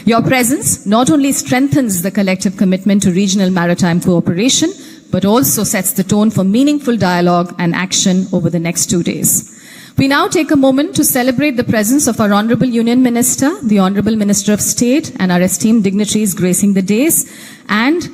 Your presence not only strengthens the collective commitment to regional maritime cooperation, but also sets the tone for meaningful dialogue and action over the next 2 days. We now take a moment to celebrate the presence of our Honorable Union Minister, the Honorable Minister of State, and our esteemed dignitaries gracing the days. And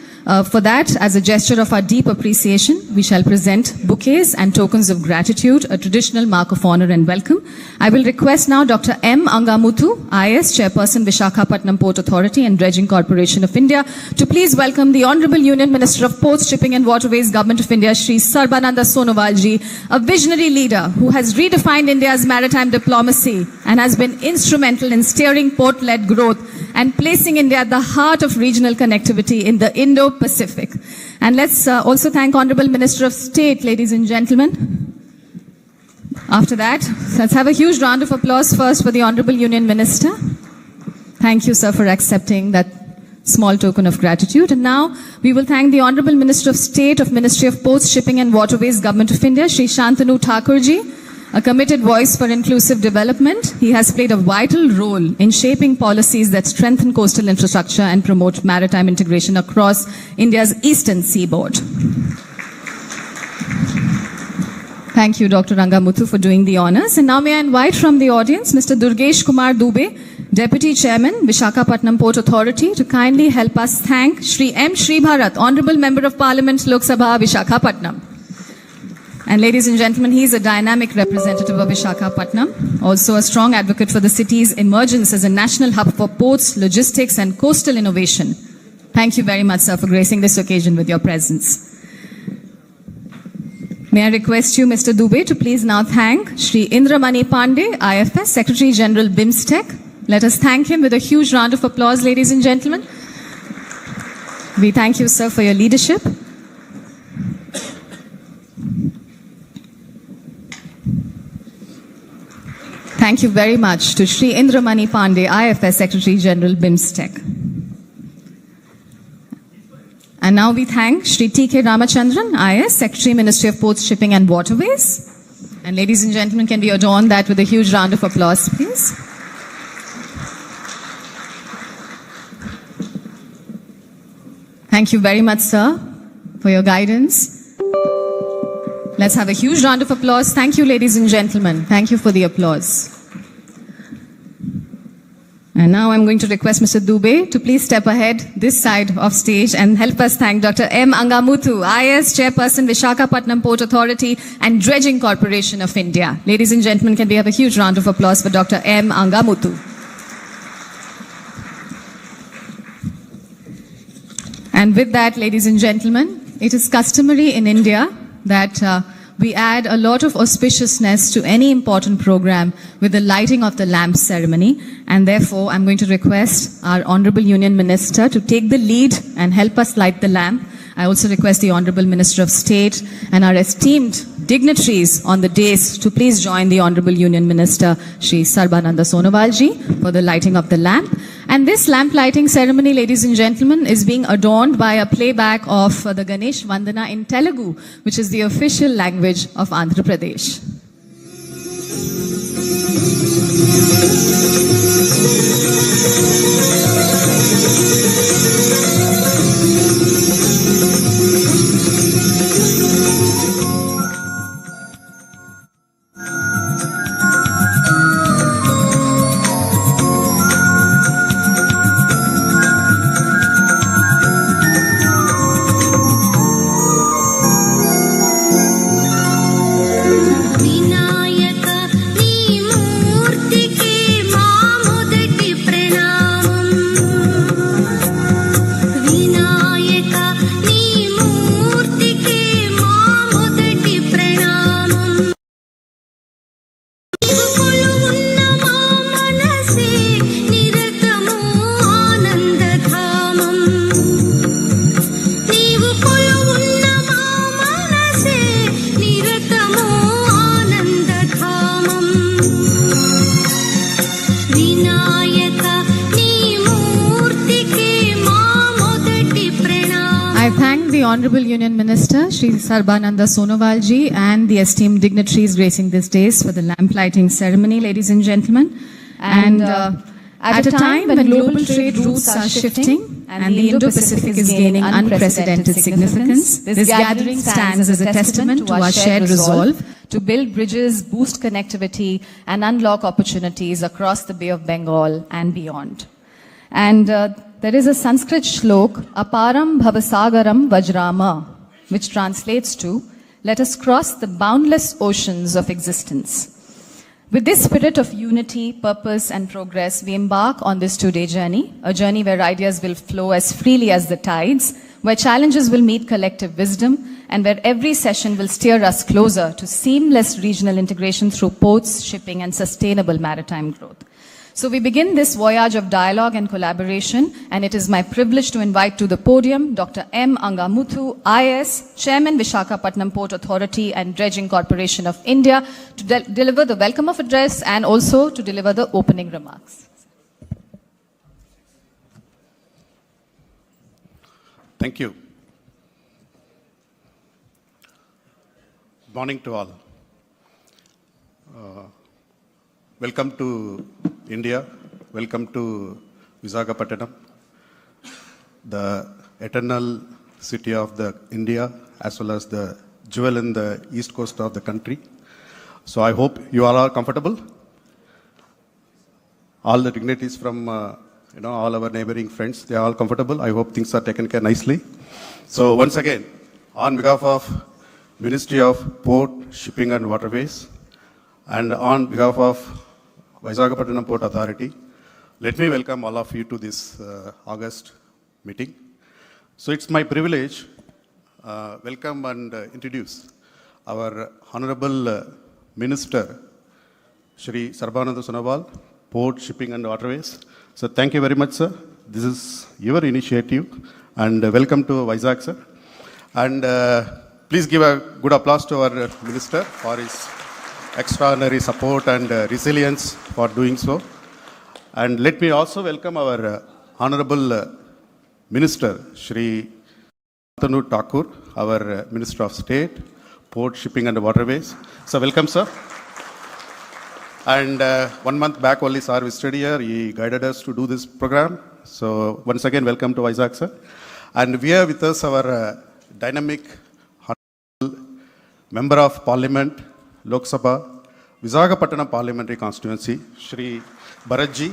for that, as a gesture of our deep appreciation, we shall present bouquets and tokens of gratitude, a traditional mark of honor and welcome. I will request now Dr. M. Angamuthu, IS, Chairperson, Visakhapatnam Port Authority and Dredging Corporation of India, to please welcome the Honorable Union Minister of Ports, Shipping and Waterways, Government of India, Shri Sarbananda Sonowal ji, a visionary leader who has redefined India's maritime diplomacy and has been instrumental in steering port-led growth and placing India at the heart of regional connectivity in the Indo-Pacific. And let's also thank Honorable Minister of State, ladies and gentlemen. After that, let's have a huge round of applause first for the Honorable Union Minister. Thank you, sir, for accepting that small token of gratitude. And now we will thank the Honorable Minister of State of Ministry of Ports, Shipping and Waterways, Government of India, Shri Shantanu Thakurji, a committed voice for inclusive development. He has played a vital role in shaping policies that strengthen coastal infrastructure and promote maritime integration across India's eastern seaboard. Thank you, Dr. Angamuthu, for doing the honors. And now may I invite from the audience Mr. Durgesh Kumar Dubey, Deputy Chairman, Visakhapatnam Port Authority, to kindly help us thank Shri M. Shri Bharat, Honorable Member of Parliament, Lok Sabha, Visakhapatnam. And ladies and gentlemen, he is a dynamic representative of Visakhapatnam, also a strong advocate for the city's emergence as a national hub for ports, logistics and coastal innovation. Thank you very much, sir, for gracing this occasion with your presence. May I request you, Mr. Dubey, to please now thank Shri Indramani Pandey, IFS, Secretary General BIMSTEC. Let us thank him with a huge round of applause, ladies and gentlemen. We thank you, sir, for your leadership. Thank you very much to Shri Indramani Pandey, IFS Secretary General BIMSTEC. And now we thank Shri T.K. Ramachandran, IS, Secretary, Ministry of Ports, Shipping and Waterways. And ladies and gentlemen, can we adorn that with a huge round of applause, please? Thank you very much, sir, for your guidance. Let's have a huge round of applause. Thank you, ladies and gentlemen. Thank you for the applause. And now I'm going to request Mr. Dubey to please step ahead this side of stage and help us thank Dr. M. Angamuthu, IS, Chairperson, Visakhapatnam Port Authority and Dredging Corporation of India. Ladies and gentlemen, can we have a huge round of applause for Dr. M. Angamuthu? And with that, ladies and gentlemen, it is customary in India that we add a lot of auspiciousness to any important program with the lighting of the lamp ceremony. And therefore, I'm going to request our Honorable Union Minister to take the lead and help us light the lamp. I also request the Honorable Minister of State and our esteemed dignitaries on the dais to please join the Honorable Union Minister, Shri Sarbananda Sonowal ji, for the lighting of the lamp. And this lamp lighting ceremony, ladies and gentlemen, is being adorned by a playback of the Ganesh Vandana in Telugu, which is the official language of Andhra Pradesh. Honorable Union Minister, Shri Sarbananda Sonowal ji, and the esteemed dignitaries gracing this dais for the lamp lighting ceremony, ladies and gentlemen. And At a time when global trade routes are shifting and the Indo-Pacific is gaining unprecedented significance, this gathering stands as a testament to our shared resolve to build bridges, boost connectivity, and unlock opportunities across the Bay of Bengal and beyond. And there is a Sanskrit shlok, Aparam Bhavasagaram Vajrama, which translates to, let us cross the boundless oceans of existence. With this spirit of unity, purpose, and progress, we embark on this two-day journey, a journey where ideas will flow as freely as the tides, where challenges will meet collective wisdom, and where every session will steer us closer to seamless regional integration through ports, shipping, and sustainable maritime growth. So we begin this voyage of dialogue and collaboration, and it is my privilege to invite to the podium Dr. M. Angamuthu, IS, Chairman, Visakhapatnam Port Authority and Dredging Corporation of India, to deliver the welcome of address and also to deliver the opening remarks. Thank you. Morning to all. Welcome to India. Welcome to Visakhapatnam, the eternal city of the India, as well as the jewel in the east coast of the country. So I hope you all are comfortable. All the dignitaries from all our neighboring friends, they are all comfortable. I hope things are taken care nicely. So once again, on behalf of Ministry of Port, Shipping and Waterways, and on behalf of Visakhapatnam Port Authority, let me welcome all of you to this August meeting. So it's my privilege welcome and introduce our Honorable Minister, Shri Sarbananda Sonowal, Port, Shipping and Waterways. So thank you very much, sir. This is your initiative, and welcome to Vizag, sir. And please give a good applause to our Minister for his extraordinary support and resilience for doing so. And let me also welcome our Honorable Minister, Shri Tanu Thakur, our Minister of State, Port, Shipping and Waterways. So welcome, sir. And 1 month back only, sir visited here. He guided us to do this program. So once again, welcome to Vizag, sir. And we have with us our dynamic Member of Parliament, Lok Sabha, Visakhapatnam Parliamentary Constituency, Shri Bharatji.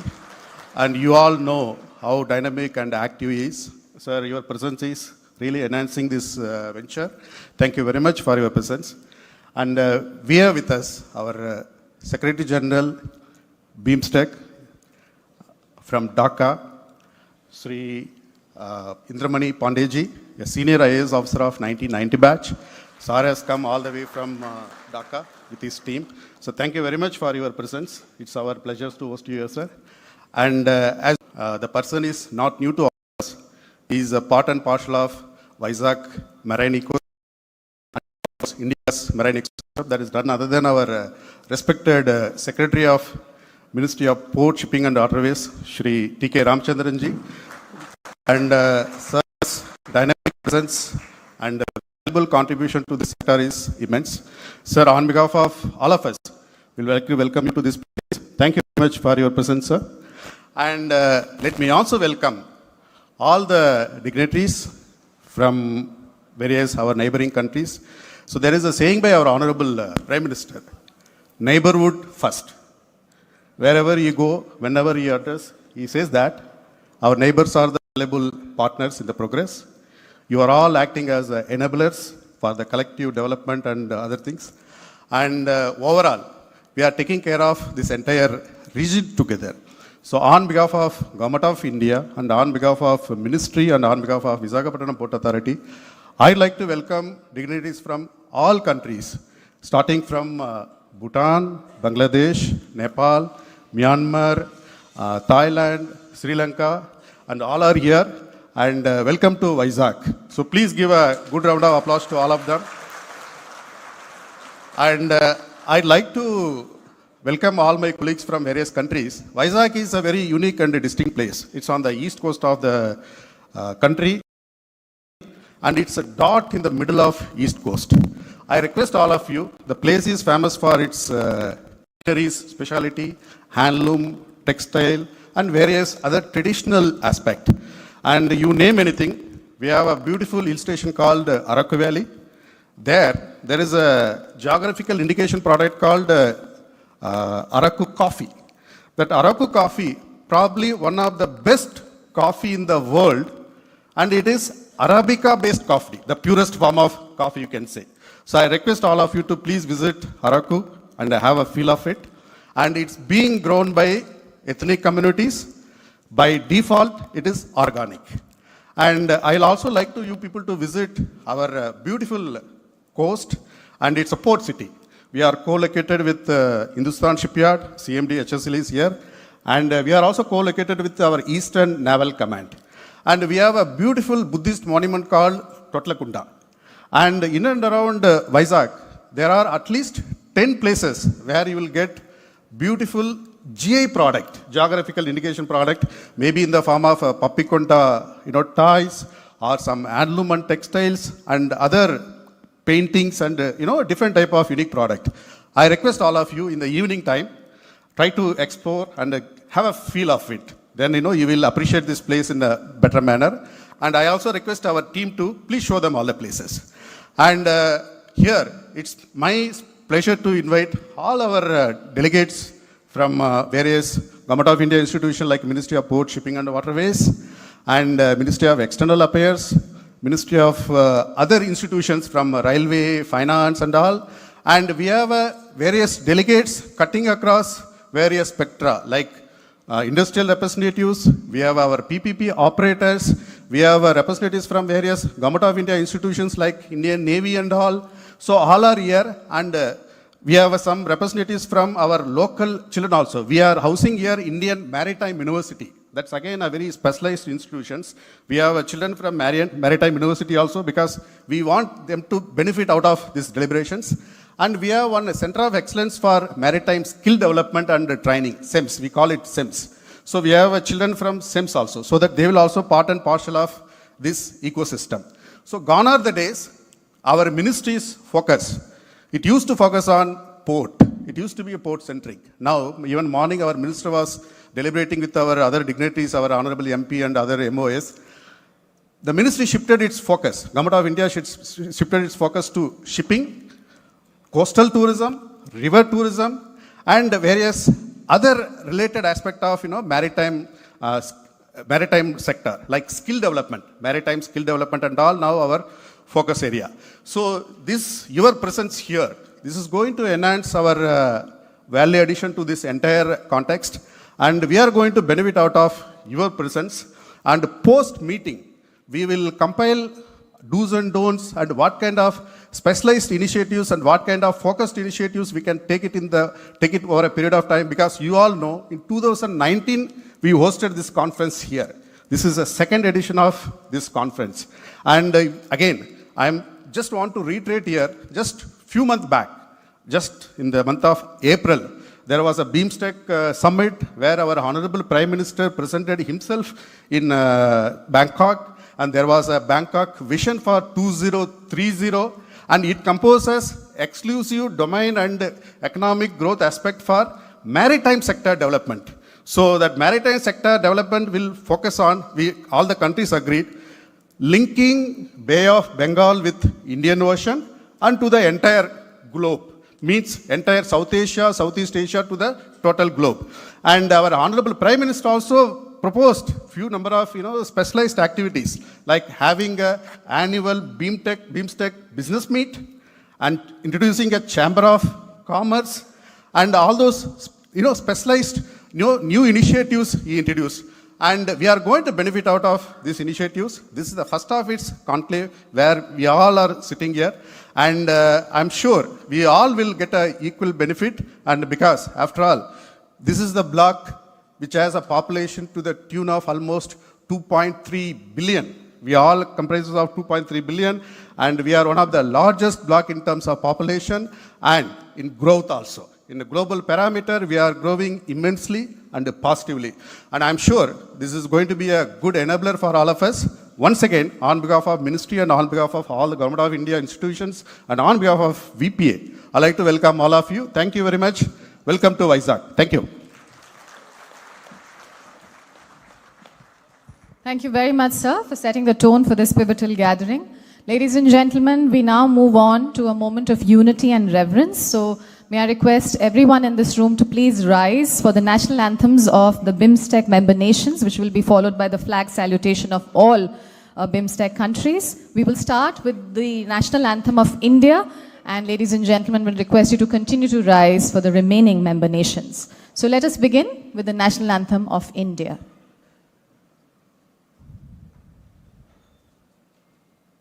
And you all know how dynamic and active he is. Sir, your presence is really enhancing this venture. Thank you very much for your presence. And we have with us our Secretary General, BIMSTEC, from Dhaka, Shri Indramani Pandeji, a senior IAS officer of 1990 batch. Sir has come all the way from Dhaka with his team. So thank you very much for your presence. It's our pleasure to host you here, sir. And as the person is not new to us, he is a part and parcel of Vizag Marine Ecosystem, India's marine ecosystem. That is none other than our respected Secretary of Ministry of Port, Shipping and Waterways, Shri T.K. Ramchandranji. And sir's dynamic presence and contribution to this sector is immense. Sir, on behalf of all of us, we will welcome you to this place. Thank you very much for your presence, sir. And let me also welcome all the dignitaries from various our neighboring countries. So there is a saying by our Honorable Prime Minister, neighborhood first. Wherever you go, whenever you address, he says that our neighbors are the valuable partners in the progress. You are all acting as enablers for the collective development and other things. And overall, we are taking care of this entire region together. So on behalf of Government of India and on behalf of Ministry and on behalf of Visakhapatnam Port Authority, I'd like to welcome dignitaries from all countries, starting from Bhutan, Bangladesh, Nepal, Myanmar, Thailand, Sri Lanka, and all are here. And welcome to Vizag. So please give a good round of applause to all of them. And I'd like to welcome all my colleagues from various countries. Vizag is a very unique and distinct place. It's on the east coast of the country, and it's a dot in the middle of east coast. I request all of you, the place is famous for its specialty, handloom, textile, and various other traditional aspect. And you name anything, we have a beautiful hill station called Araku Valley. There is a geographical indication product called Araku coffee. That Araku coffee, probably one of the best coffee in the world, and it is Arabica-based coffee, the purest form of coffee you can say. So I request all of you to please visit Araku and have a feel of it. And it's being grown by ethnic communities. By default, it is organic. And I'll also like you people to visit our beautiful coast, and it's a port city. We are co-located with Hindustan Shipyard, CMD HSL is here, and we are also co-located with our Eastern Naval Command. And we have a beautiful Buddhist monument called Totlakunda. And in and around Vizag, there are at least 10 places where you will get beautiful GI product, geographical indication product, maybe in the form of Papikonda, toys, or some handloom and textiles, and other paintings, and different type of unique product. I request all of you in the evening time, try to explore and have a feel of it. Then you will appreciate this place in a better manner. And I also request our team to please show them all the places. And here, it's my pleasure to invite all our delegates from various Government of India institutions like Ministry of Port, Shipping and Waterways, and Ministry of External Affairs, Ministry of other institutions from Railway, Finance and all. And we have various delegates cutting across various spectra like industrial representatives, we have our PPP operators, we have representatives from various Government of India institutions like Indian Navy and all. So all are here, and we have some representatives from our local children also. We are housing here Indian Maritime University. That's again a very specialized institutions. We have children from Maritime University also because we want them to benefit out of these deliberations. And we have one Center of Excellence for Maritime Skill Development and Training, SEMS. We call it SEMS. So we have children from SEMS also, so that they will also part and parcel of this ecosystem. So gone are the days, our ministry's focus. It used to focus on port. It used to be a port-centric. Now, even morning, our minister was deliberating with our other dignitaries, our Honorable MP and other MOS. The ministry shifted its focus. Government of India shifted its focus to shipping, coastal tourism, river tourism, and various other related aspect of maritime sector like skill development, maritime skill development, and all now our focus area. So your presence here, this is going to enhance our value addition to this entire context, and we are going to benefit out of your presence. And post meeting, we will compile do's and don'ts and what kind of specialized initiatives and what kind of focused initiatives we can take it over a period of time, because you all know in 2019 we hosted this conference here. This is the second edition of this conference. And again, I just want to reiterate here, just few months back, just in the month of April, there was a BIMSTEC summit where our Honorable Prime Minister presented himself in Bangkok. And there was a Bangkok Vision for 2030, and it composes exclusive domain and economic growth aspect for maritime sector development. So that maritime sector development will focus on, all the countries agreed, linking Bay of Bengal with Indian Ocean and to the entire globe. Means entire South Asia, Southeast Asia to the total globe. And our Honorable Prime Minister also proposed few number of specialized activities like having a annual BIMSTEC business meet and introducing a chamber of commerce and all those specialized new initiatives he introduced. And we are going to benefit out of these initiatives. This is the first of its conclave where we all are sitting here. And I'm sure we all will get an equal benefit. And because after all, this is the block which has a population to the tune of almost 2.3 billion. We all comprises of 2.3 billion, and we are one of the largest block in terms of population and in growth also. In the global parameter, we are growing immensely and positively. And I'm sure this is going to be a good enabler for all of us. Once again, on behalf of Ministry and on behalf of all the Government of India institutions and on behalf of VPA, I'd like to welcome all of you. Thank you very much. Welcome to Vizag. Thank you. Thank you very much, sir, for setting the tone for this pivotal gathering. Ladies and gentlemen, we now move on to a moment of unity and reverence. So, may I request everyone in this room to please rise for the national anthems of the BIMSTEC member nations, which will be followed by the flag salutation of all BIMSTEC countries. We will start with the national anthem of India, and ladies and gentlemen, will request you to continue to rise for the remaining member nations. So, let us begin with the national anthem of India.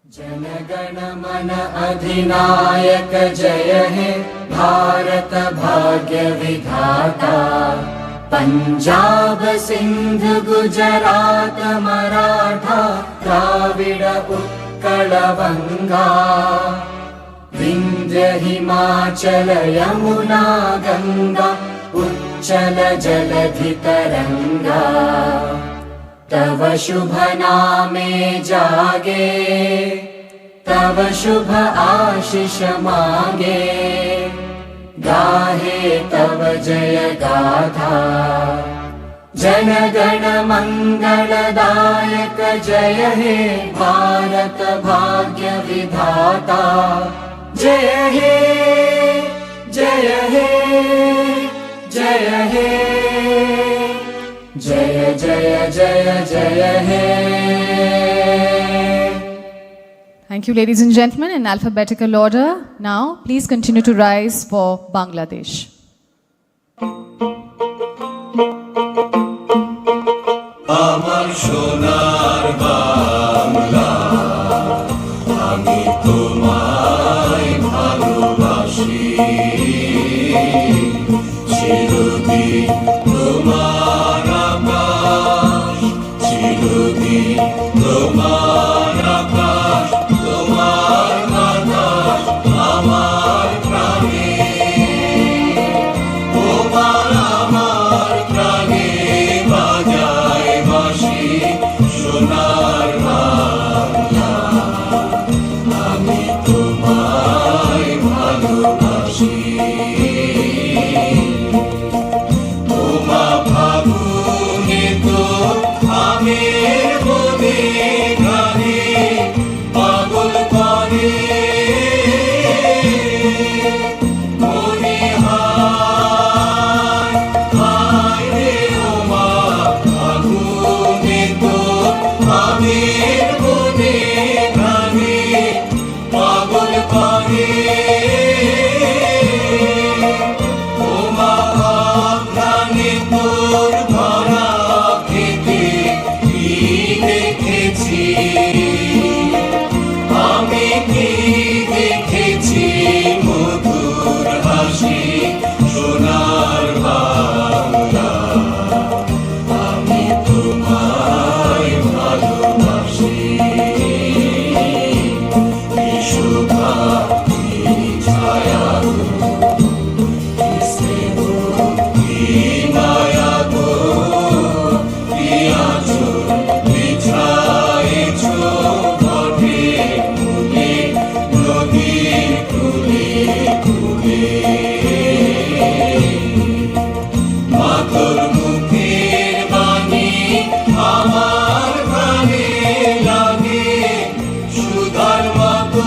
जनगण मन अधिनायक जय हे भारत भाग्य विधाता पंजाब सिंध गुजरात मराठा द्राविड उत्कल बंगा विंध्य हिमाचल यमुना गंगा उच्चल जलधि तरंगा तव शुभ नामे जागे तव शुभ आशीष मांगे गाहे तव जय गाथा जन गण मंगलदायक जय हे भारत भाग्य विधाता जय हे जय हे जय हे जय जय जय जय हे. Thank you, ladies and gentlemen, in alphabetical order. Now, please continue to rise for Bangladesh. আমার সোনার বাংলা আমি তোমায় ভালোবাসি চিরদিন তোমার আকাশ চিরদিন তোমার আকাশ তোমার বাতাস আমার প্রাণে তোমার আমার প্রাণে বাজায় বাঁশি সোনার বাংলা আমি তোমায় ভালোবাসি তোমা ফাগুনে তো আমের বনে গানে পাগল করে মনে হায় হায় রে ওমা ফাগুনে তো আমের বনে গানে পাগল করে ওমা প্রাণে তোর ভরা খেতে কি দেখেছি আমি কি দেখেছি মধুর হাসি সোনার বাংলা আমি তোমায় ভালোবাসি কি শোভা কি ছায়া কি স্নেহ কি মায়া গো কি আঁচল বিছায়েছ বটে মূলে নদীর কূলে কূলে মা তোর মুখের বাণী আমার প্রাণে লাগে সুধার মতো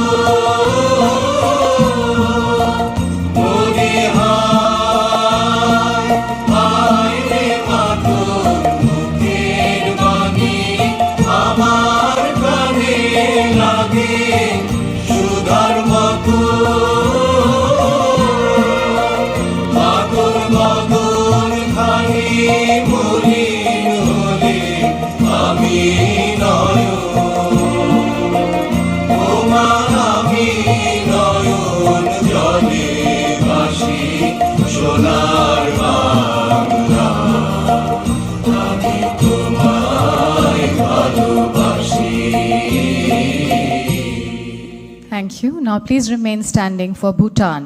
মনে হায় হায় রে মা তোর মুখের বাণী আমার প্রাণে লাগে সুধার মতো মা তোর মদন খানি মলিন হলে আমি নয়ন ওমা আমি নয়ন জলে ভাসি সোনার বাংলা আমি তোমায় ভালোবাসি. Thank you. Now, please remain standing for Bhutan.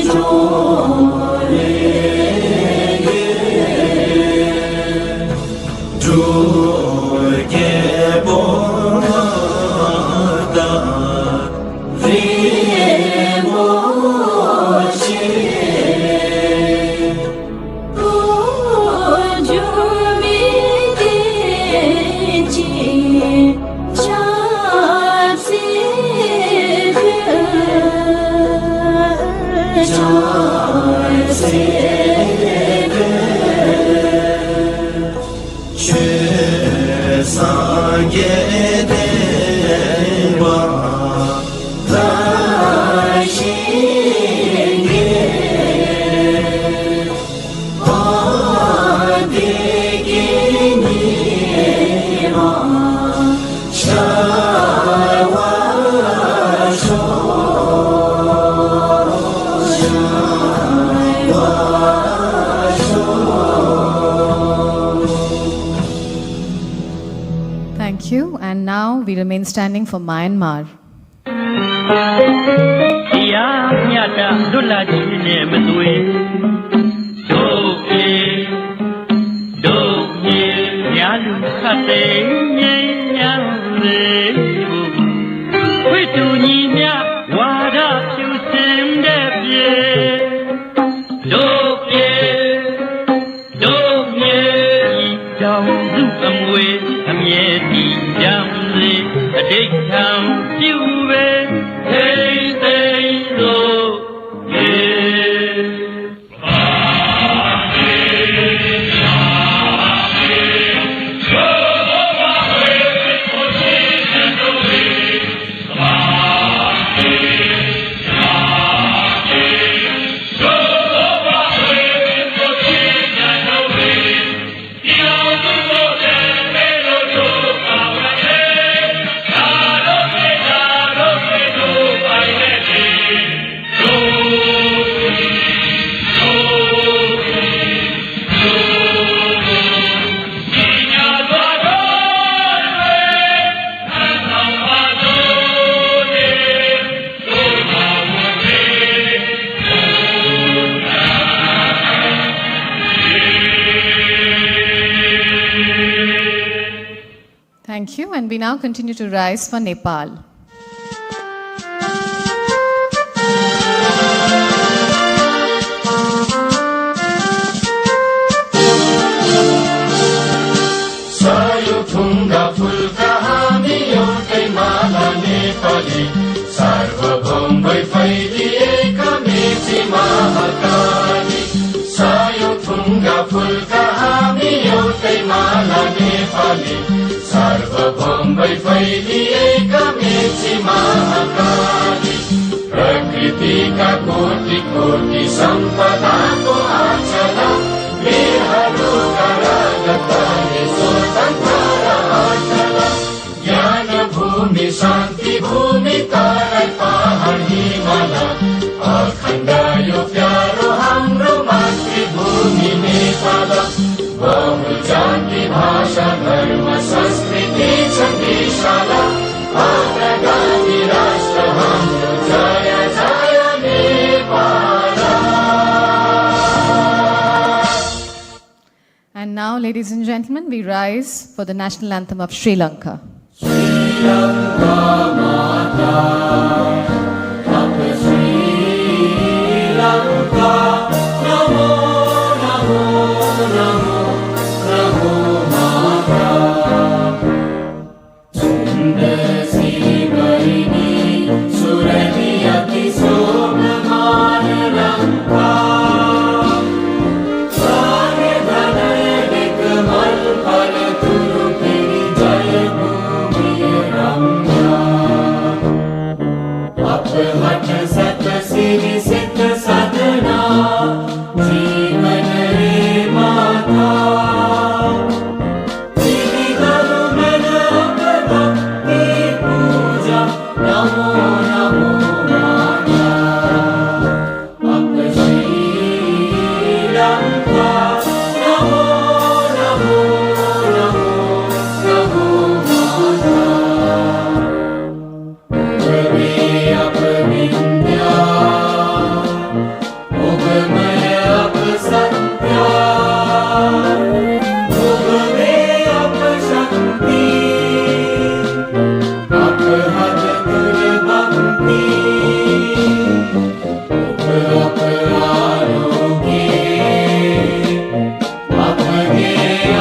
Joy Thank you. And now we remain standing for Myanmar. တရားမြတ်တာလွတ်လပ်ခြင်းနဲ့မသွေတို့ပြေတို့မြေညာလူခတ်တဲ့ငြိမ်းချမ်းလေဝိတုညီမြဝါဒဖြူစင်တဲ့ပြေတို့ပြေတို့မြေကြောင့်သူအမွေအမြဲတည်ကြံလေအတိတ်ထံပြုပဲ Thank you. And we now continue to rise for Nepal. Sayuthunga fulka हामी एउटै माला नेपाली सार्वभौम भई फैलिएका मेची महाकाली Sayuthunga fulka हामी एउटै माला नेपाली सार्वभौम भई फैलिएका मेची महाकाली प्रकृतिका कोटि कोटि सम्पदाको आचला वीरहरूका राजधानी स्वतन्त्र र अचल ज्ञान भूमि शान्ति भूमि तराई पहाड हिमाल अखण्ड यो प्यारो हाम्रो मातृभूमि नेपाल बहु जाति भाषा धर्म संस्कृति छ विशाल अग्रगामी राष्ट्र हाम्रो जय जय Nepal. And now, ladies and gentlemen, we rise for the national anthem of Sri Lanka. Up धर्मय अपसत्या उगवे अपशक्ति अपहद दुर्भक्ति उप आरोग्ये अपगे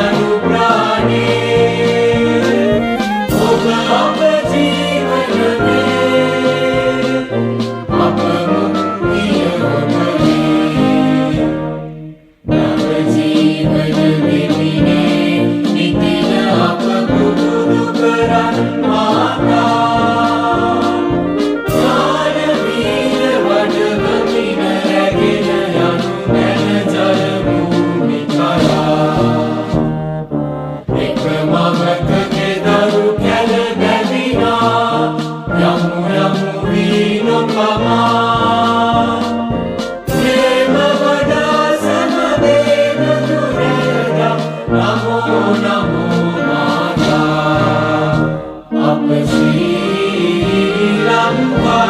अनुप्राणे उप जीवन में अप मुक्ति अप जीवन विधिने नितिन अप गुरु करन माता ज्ञान वीर वड भगिन रगिन अनुनन जल भूमि करा एक ममक के दरु कैल गदिना यमु यमु वीनो पमा प्रेम वडा समदेव दुर्गा नमो नमो माता अप श्री लंका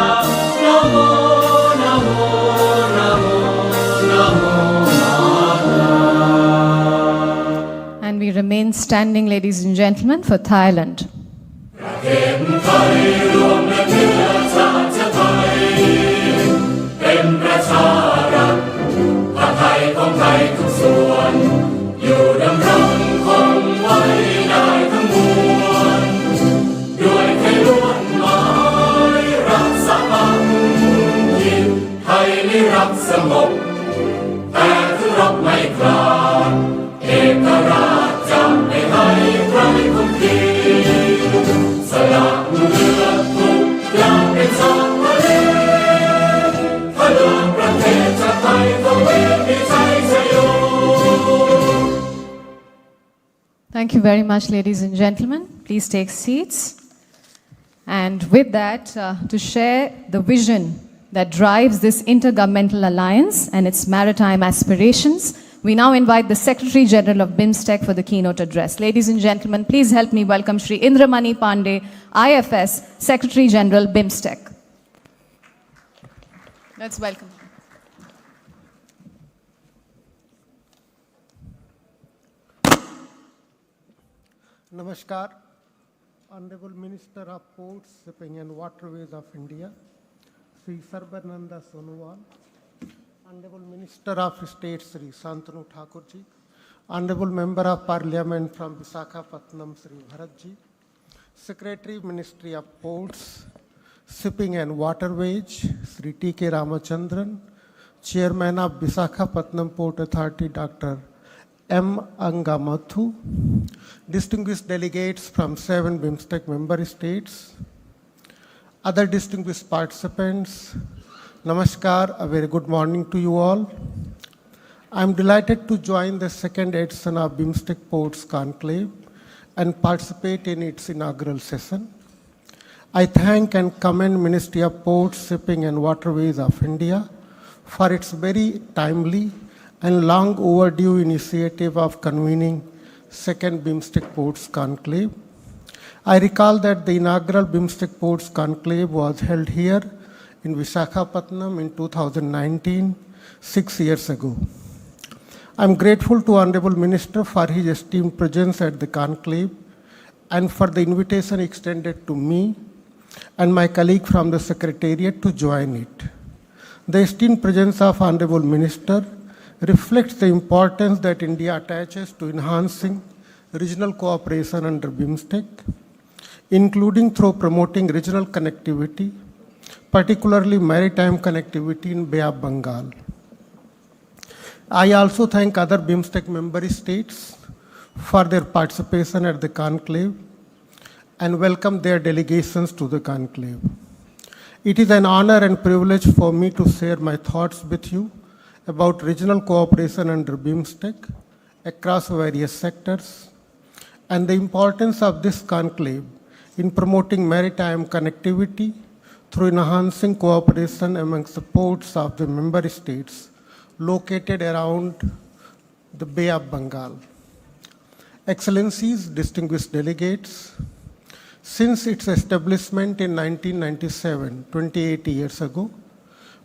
नमो नमो नमो नमो माता. And we remain standing, ladies and gentlemen, for Thailand. เห็นไทยรวมและเนื้อชาติไทยเป็นประชารัฐผ้าไทยของไทยทุกส่วนอยู่ดำรงคงไว้ได้ทั้งมวลด้วยไทยล้วนหมายรักษาพันยินไทยนิรักสงบแต่ถึงรบไม่กล้าเอกราชจะไม่ให้ใครคุมทีสละเลือดทุกอย่างเป็นชาติทะเลพลังประเทศชาติไทยต้องเวทีชัยชโย. Thank you very much, ladies and gentlemen. Please take seats. And with that, to share the vision that drives this intergovernmental alliance and its maritime aspirations, we now invite the Secretary General of BIMSTEC for the keynote address. Ladies and gentlemen, please help me welcome Shri Indramani Pandey, IFS, Secretary General, BIMSTEC. Let's welcome. Namaskar, Honorable Minister of Ports, Shipping and Waterways of India, Sri Sarbananda Sonowal, Honorable Minister of State, Sri Santanu Thakurji, Honorable Member of Parliament from Visakhapatnam, Sri Bharatji, Secretary, Ministry of Ports, Shipping and Waterways, Sri T.K. Ramachandran, Chairman of Visakhapatnam Port Authority, Dr. M. Angamathu, distinguished delegates from 7 BIMSTEC member states, other distinguished participants, Namaskar, a very good morning to you all. I am delighted to join the second edition of BIMSTEC Ports Conclave and participate in its inaugural session. I thank and commend Ministry of Ports, Shipping and Waterways of India for its very timely and long overdue initiative of convening second BIMSTEC Ports Conclave. I recall that the inaugural BIMSTEC Ports Conclave was held here in Visakhapatnam in 2019, 6 years ago. I am grateful to Honorable Minister for his esteemed presence at the conclave and for the invitation extended to me and my colleague from the Secretariat to join it. The esteemed presence of Honorable Minister reflects the importance that India attaches to enhancing regional cooperation under BIMSTEC, including through promoting regional connectivity, particularly maritime connectivity in Bay of Bengal. I also thank other BIMSTEC member states for their participation at the conclave and welcome their delegations to the conclave. It is an honor and privilege for me to share my thoughts with you about regional cooperation under BIMSTEC across various sectors and the importance of this conclave in promoting maritime connectivity through enhancing cooperation amongst the ports of the member states located around the Bay of Bengal. Excellencies, distinguished delegates, since its establishment in 1997, 28 years ago,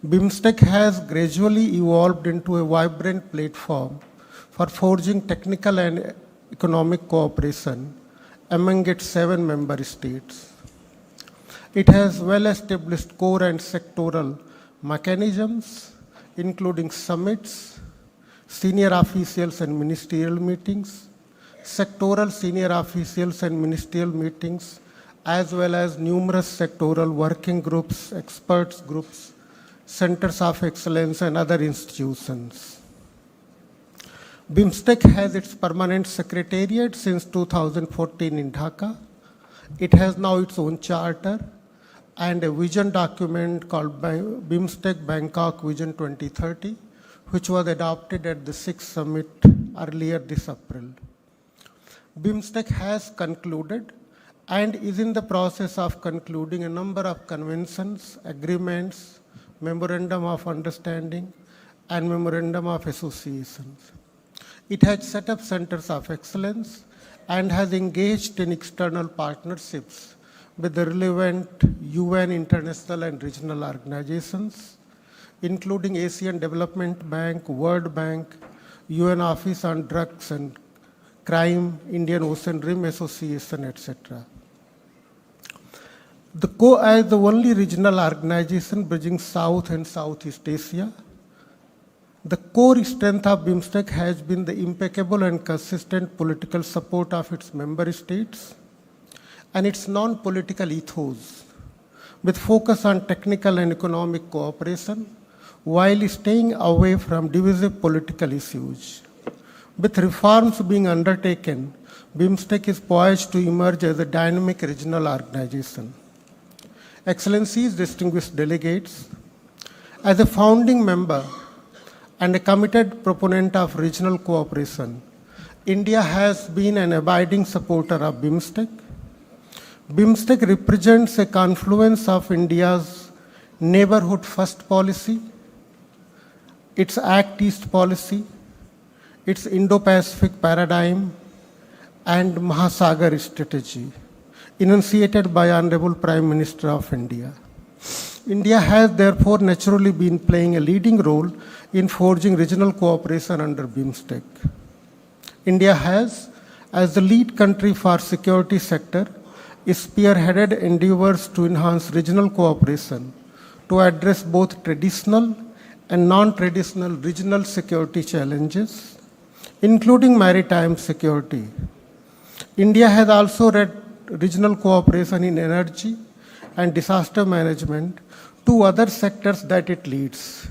BIMSTEC has gradually evolved into a vibrant platform for forging technical and economic cooperation among its 7 member states. It has well-established core and sectoral mechanisms, including summits, senior officials and ministerial meetings, sectoral senior officials and ministerial meetings, as well as numerous sectoral working groups, experts groups, centers of excellence, and other institutions. BIMSTEC has its permanent secretariat since 2014 in Dhaka. It has now its own charter and a vision document called BIMSTEC Bangkok Vision 2030, which was adopted at the 6th summit earlier this April. BIMSTEC has concluded and is in the process of concluding a number of conventions, agreements, memorandum of understanding, and memorandum of associations. It has set up centers of excellence and has engaged in external partnerships with the relevant UN, international, and regional organizations, including Asian Development Bank, World Bank, UN Office on Drugs and Crime, Indian Ocean Rim Association, etc. As the only regional organization bridging South and Southeast Asia, the core strength of BIMSTEC has been the impeccable and consistent political support of its member states and its non-political ethos, with focus on technical and economic cooperation while staying away from divisive political issues. With reforms being undertaken, BIMSTEC is poised to emerge as a dynamic regional organization. Excellencies, distinguished delegates, as a founding member and a committed proponent of regional cooperation, India has been an abiding supporter of BIMSTEC. BIMSTEC represents a confluence of India's neighborhood first policy, its Act East policy, its Indo-Pacific paradigm, and Mahasagar strategy, enunciated by Honorable Prime Minister of India. India has therefore naturally been playing a leading role in forging regional cooperation under BIMSTEC. India has, as the lead country for security sector, spearheaded endeavors to enhance regional cooperation to address both traditional and non-traditional regional security challenges, including maritime security. India has also led regional cooperation in energy and disaster management, two other sectors that it leads.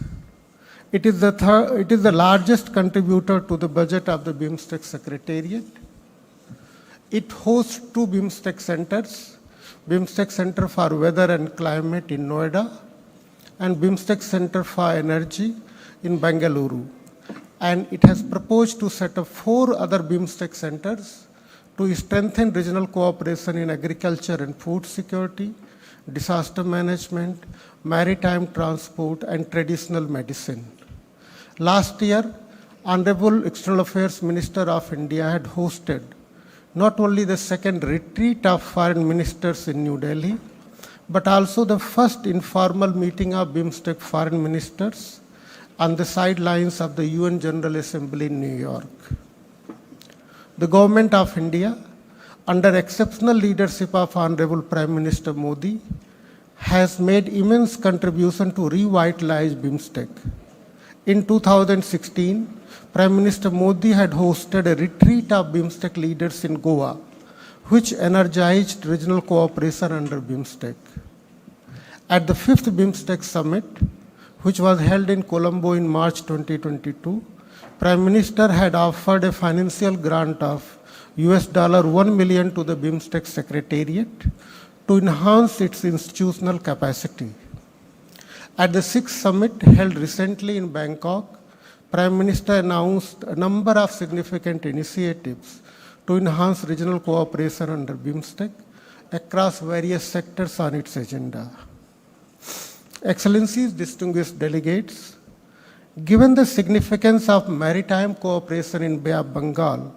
It is the largest contributor to the budget of the BIMSTEC Secretariat. It hosts 2 BIMSTEC centers, BIMSTEC Center for Weather and Climate in Noida and BIMSTEC Center for Energy in Bengaluru. And it has proposed to set up 4 other BIMSTEC centers to strengthen regional cooperation in agriculture and food security, disaster management, maritime transport, and traditional medicine. Last year, Honorable External Affairs Minister of India had hosted not only the second retreat of foreign ministers in New Delhi, but also the first informal meeting of BIMSTEC foreign ministers on the sidelines of the UN General Assembly in New York. The Government of India, under exceptional leadership of Honorable Prime Minister Modi, has made immense contribution to revitalize BIMSTEC. In 2016, Prime Minister Modi had hosted a retreat of BIMSTEC leaders in Goa, which energized regional cooperation under BIMSTEC. At the 5th BIMSTEC Summit, which was held in Colombo in March 2022, Prime Minister had offered a financial grant of $1 million to the BIMSTEC Secretariat to enhance its institutional capacity. At the 6th Summit held recently in Bangkok, Prime Minister announced a number of significant initiatives to enhance regional cooperation under BIMSTEC across various sectors on its agenda. Excellencies, distinguished delegates, given the significance of maritime cooperation in Bay of Bengal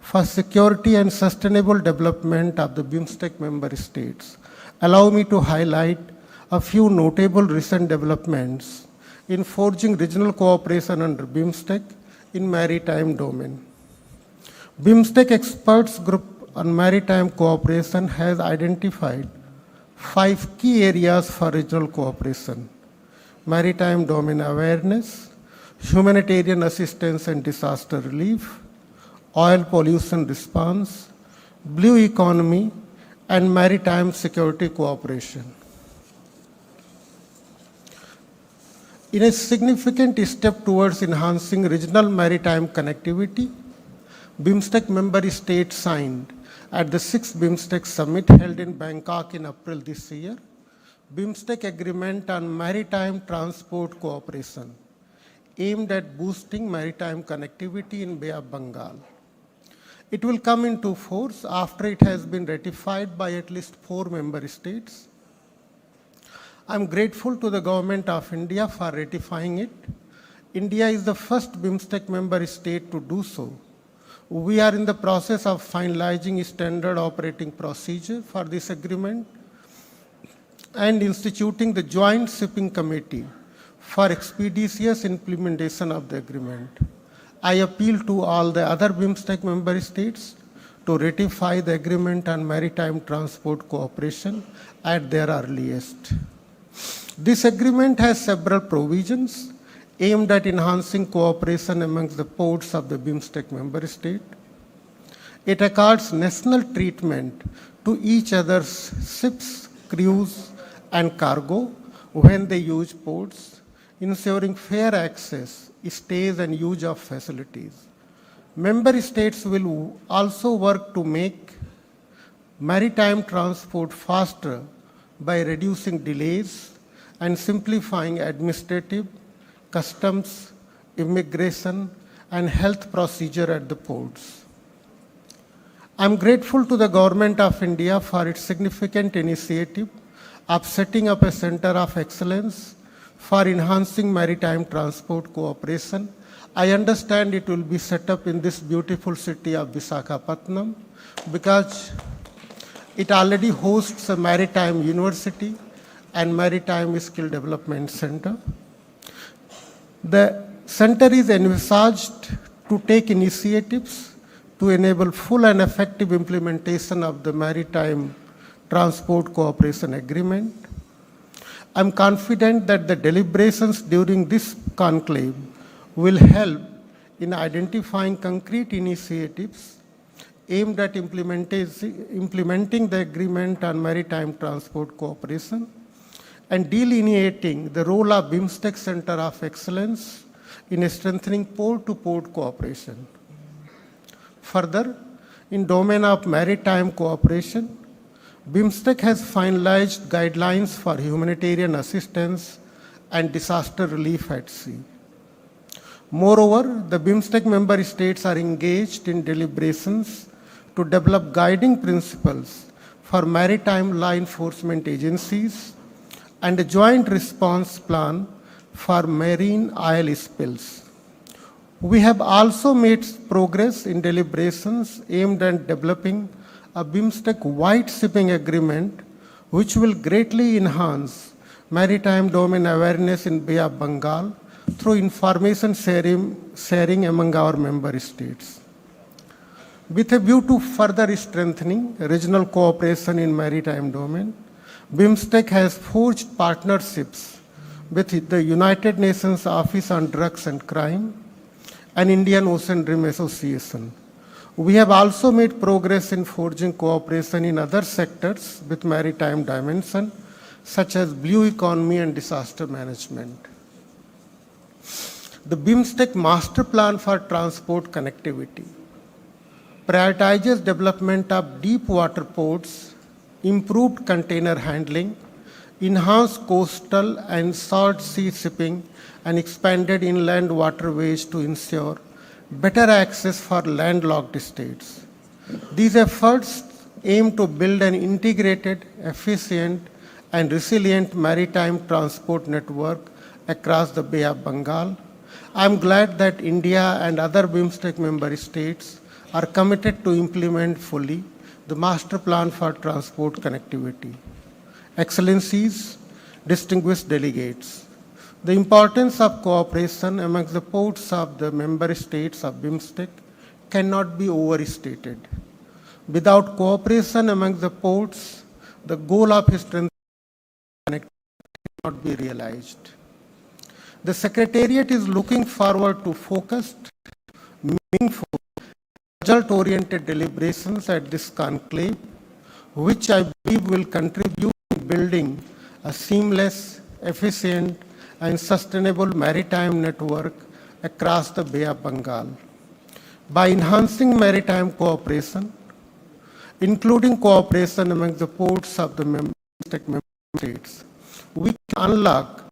for security and sustainable development of the BIMSTEC member states, allow me to highlight a few notable recent developments in forging regional cooperation under BIMSTEC in maritime domain. BIMSTEC Experts Group on Maritime Cooperation has identified 5 key areas for regional cooperation: maritime domain awareness, humanitarian assistance and disaster relief, oil pollution response, blue economy, and maritime security cooperation. In a significant step towards enhancing regional maritime connectivity, BIMSTEC member states signed at the 6th BIMSTEC summit held in Bangkok in April this year, BIMSTEC Agreement on Maritime Transport Cooperation, aimed at boosting maritime connectivity in Bay of Bengal. It will come into force after it has been ratified by at least 4 member states. I am grateful to the Government of India for ratifying it. India is the first BIMSTEC member state to do so. We are in the process of finalizing a standard operating procedure for this agreement and instituting the Joint Shipping Committee for expeditious implementation of the agreement. I appeal to all the other BIMSTEC member states to ratify the agreement on maritime transport cooperation at their earliest. This agreement has several provisions aimed at enhancing cooperation amongst the ports of the BIMSTEC member state. It accords national treatment to each other's ships, crews, and cargo when they use ports, ensuring fair access, stays, and use of facilities. Member states will also work to make maritime transport faster by reducing delays and simplifying administrative, customs, immigration, and health procedure at the ports. I am grateful to the Government of India for its significant initiative of setting up a Center of Excellence for enhancing maritime transport cooperation. I understand it will be set up in this beautiful city of Visakhapatnam because it already hosts a maritime university and maritime skill development center. The center is envisaged to take initiatives to enable full and effective implementation of the Maritime Transport Cooperation Agreement. I am confident that the deliberations during this conclave will help in identifying concrete initiatives aimed at implementing the Agreement on Maritime Transport Cooperation and delineating the role of BIMSTEC Center of Excellence in strengthening port-to-port cooperation. Further, in domain of maritime cooperation, BIMSTEC has finalized guidelines for humanitarian assistance and disaster relief at sea. Moreover, the BIMSTEC member states are engaged in deliberations to develop guiding principles for maritime law enforcement agencies and a joint response plan for marine oil spills. We have also made progress in deliberations aimed at developing a BIMSTEC White Shipping Agreement, which will greatly enhance maritime domain awareness in Bay of Bengal through information sharing among our member states. With a view to further strengthening regional cooperation in maritime domain, BIMSTEC has forged partnerships with the United Nations Office on Drugs and Crime and Indian Ocean Rim Association. We have also made progress in forging cooperation in other sectors with maritime dimension, such as blue economy and disaster management. The BIMSTEC Master Plan for Transport Connectivity prioritizes development of deep water ports, improved container handling, enhanced coastal and short sea shipping, and expanded inland waterways to ensure better access for landlocked states. These efforts aim to build an integrated, efficient, and resilient maritime transport network across the Bay of Bengal. I am glad that India and other BIMSTEC member states are committed to implement fully the Master Plan for Transport Connectivity. Excellencies, distinguished delegates, The importance of cooperation amongst the ports of the member states of BIMSTEC cannot be overstated. Without cooperation among the ports, the goal of strengthening connectivity cannot be realized. The Secretariat is looking forward to focused, meaningful, result-oriented deliberations at this conclave, which I believe will contribute to building a seamless, efficient, and sustainable maritime network across the Bay of Bengal. By enhancing maritime cooperation, including cooperation among the ports of the member states, we can unlock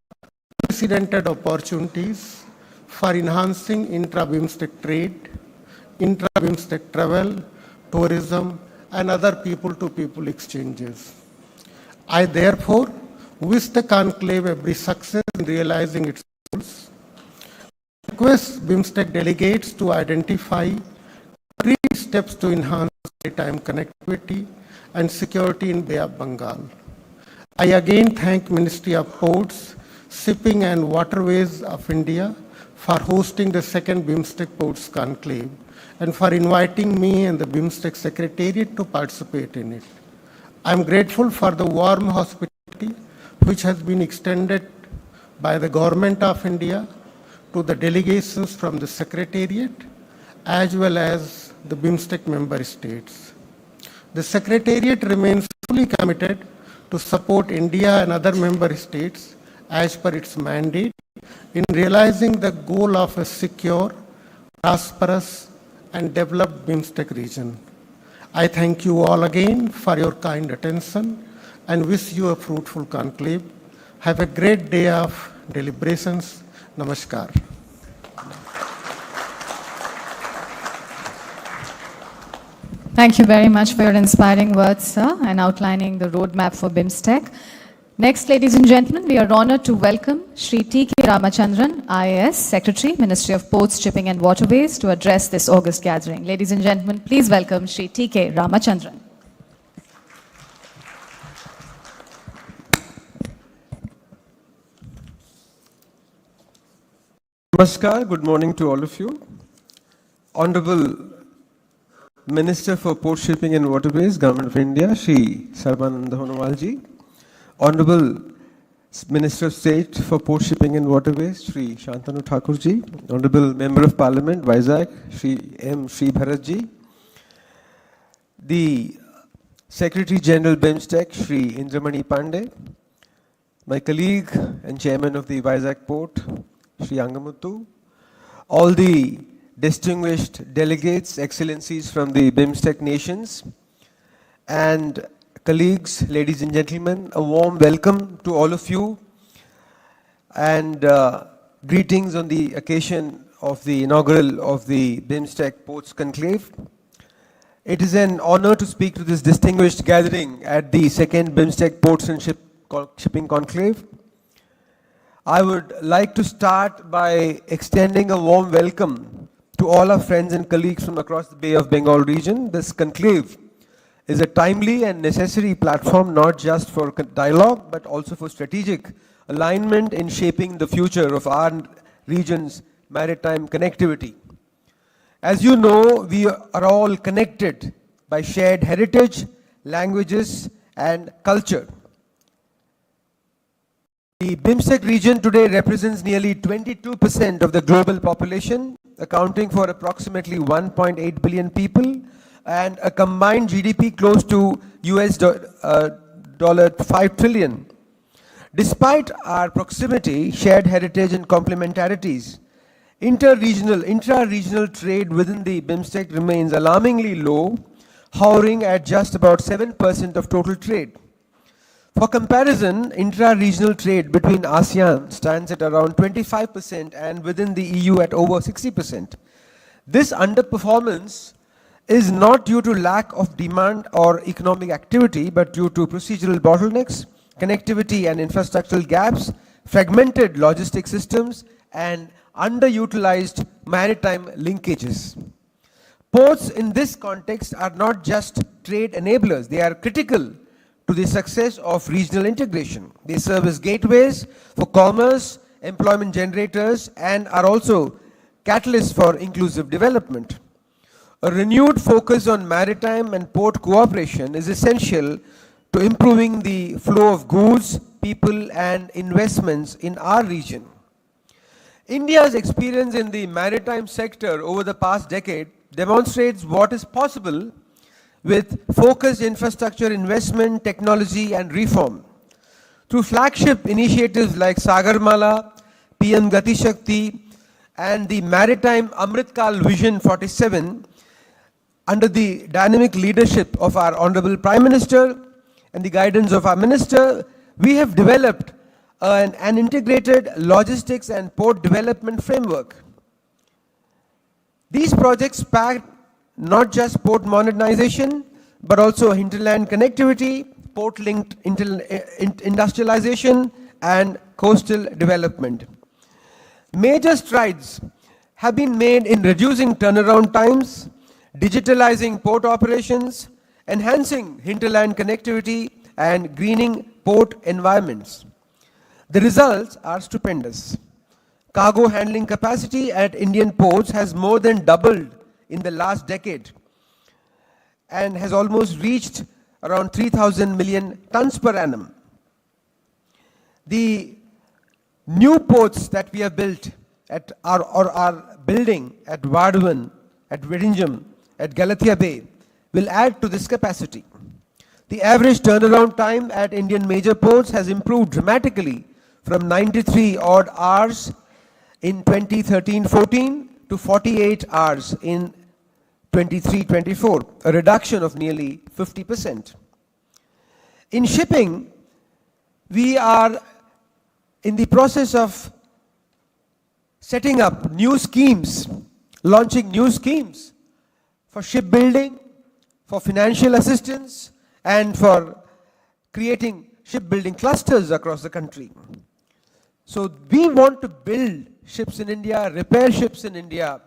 unprecedented opportunities for enhancing intra-BIMSTEC trade, intra-BIMSTEC travel, tourism, and other people-to-people exchanges. I therefore wish the conclave every success in realizing its goals. Request BIMSTEC delegates to identify concrete steps to enhance maritime connectivity and security in Bay of Bengal. I again thank Ministry of Ports, Shipping and Waterways of India for hosting the second BIMSTEC Ports Conclave and for inviting me and the BIMSTEC Secretariat to participate in it. I am grateful for the warm hospitality which has been extended by the Government of India to the delegations from the Secretariat as well as the BIMSTEC member states. The Secretariat remains fully committed to support India and other member states as per its mandate in realizing the goal of a secure, prosperous, and developed BIMSTEC region. I thank you all again for your kind attention and wish you a fruitful conclave. Have a great day of deliberations. Namaskar. Thank you very much for your inspiring words, sir, and outlining the roadmap for BIMSTEC. Next, ladies and gentlemen, we are honored to welcome Shri T.K. Ramachandran, IAS, Secretary, Ministry of Ports, Shipping and Waterways, to address this August gathering. Ladies and gentlemen, please welcome Shri T.K. Ramachandran. Namaskar, good morning to all of you. Honorable Minister for Port Shipping and Waterways, Government of India, Shri Sarbananda Sonowal ji. Honorable Minister of State for Port Shipping and Waterways, Shri Shantanu Thakur ji. Honorable Member of Parliament, Vizag, Shri M. Shri Bharat ji. The Secretary General BIMSTEC, Shri Indramani Pandey. My colleague and Chairman of the Vizag Port, Shri Angamuthu. All the distinguished delegates, excellencies from the BIMSTEC nations, and colleagues, ladies and gentlemen, a warm welcome to all of you, and greetings on the occasion of the inaugural of the BIMSTEC Ports Conclave. It is an honor to speak to this distinguished gathering at the second BIMSTEC Ports and Shipping Conclave. I would like to start by extending a warm welcome to all our friends and colleagues from across the Bay of Bengal region. This conclave is a timely and necessary platform not just for dialogue but also for strategic alignment in shaping the future of our region's maritime connectivity. As you know, we are all connected by shared heritage, languages, and culture. The BIMSTEC region today represents nearly 22% of the global population, accounting for approximately 1.8 billion people and a combined GDP close to $5 trillion. Despite our proximity, shared heritage and complementarities, intra-regional trade within the BIMSTEC remains alarmingly low, hovering at just about 7% of total trade. For comparison, intra-regional trade between ASEAN stands at around 25% and within the EU at over 60%. This underperformance is not due to lack of demand or economic activity, but due to procedural bottlenecks, connectivity and infrastructural gaps, fragmented logistic systems, and underutilized maritime linkages. Ports in this context are not just trade enablers, they are critical to the success of regional integration. They serve as gateways for commerce, employment generators and are also catalysts for inclusive development. A renewed focus on maritime and port cooperation is essential to improving the flow of goods, people and investments in our region. India's experience in the maritime sector over the past decade demonstrates what is possible with focused infrastructure investment, technology and reform. Through flagship initiatives like Sagarmala, PM Gati Shakti and the Maritime Amritkal Vision 47, under the dynamic leadership of our Honorable Prime Minister and the guidance of our Minister, we have developed an integrated logistics and port development framework. These projects span not just port modernization, but also hinterland connectivity, port-linked industrialization, and coastal development. Major strides have been made in reducing turnaround times, digitalizing port operations, enhancing hinterland connectivity, and greening port environments. The results are stupendous. Cargo handling capacity at Indian ports has more than doubled in the last decade and has almost reached around 3,000 million tons per annum. The new ports that we have built are building at Vardhuvan, at Vedinjam, at Galathia Bay will add to this capacity. The average turnaround time at Indian major ports has improved dramatically from 93 odd hours in 2013-14 to 48 hours in 23-24, a reduction of nearly 50%. In shipping, we are in the process of setting up new schemes, launching new schemes for shipbuilding, for financial assistance, and for creating shipbuilding clusters across the country. So we want to build ships in India, repair ships in India,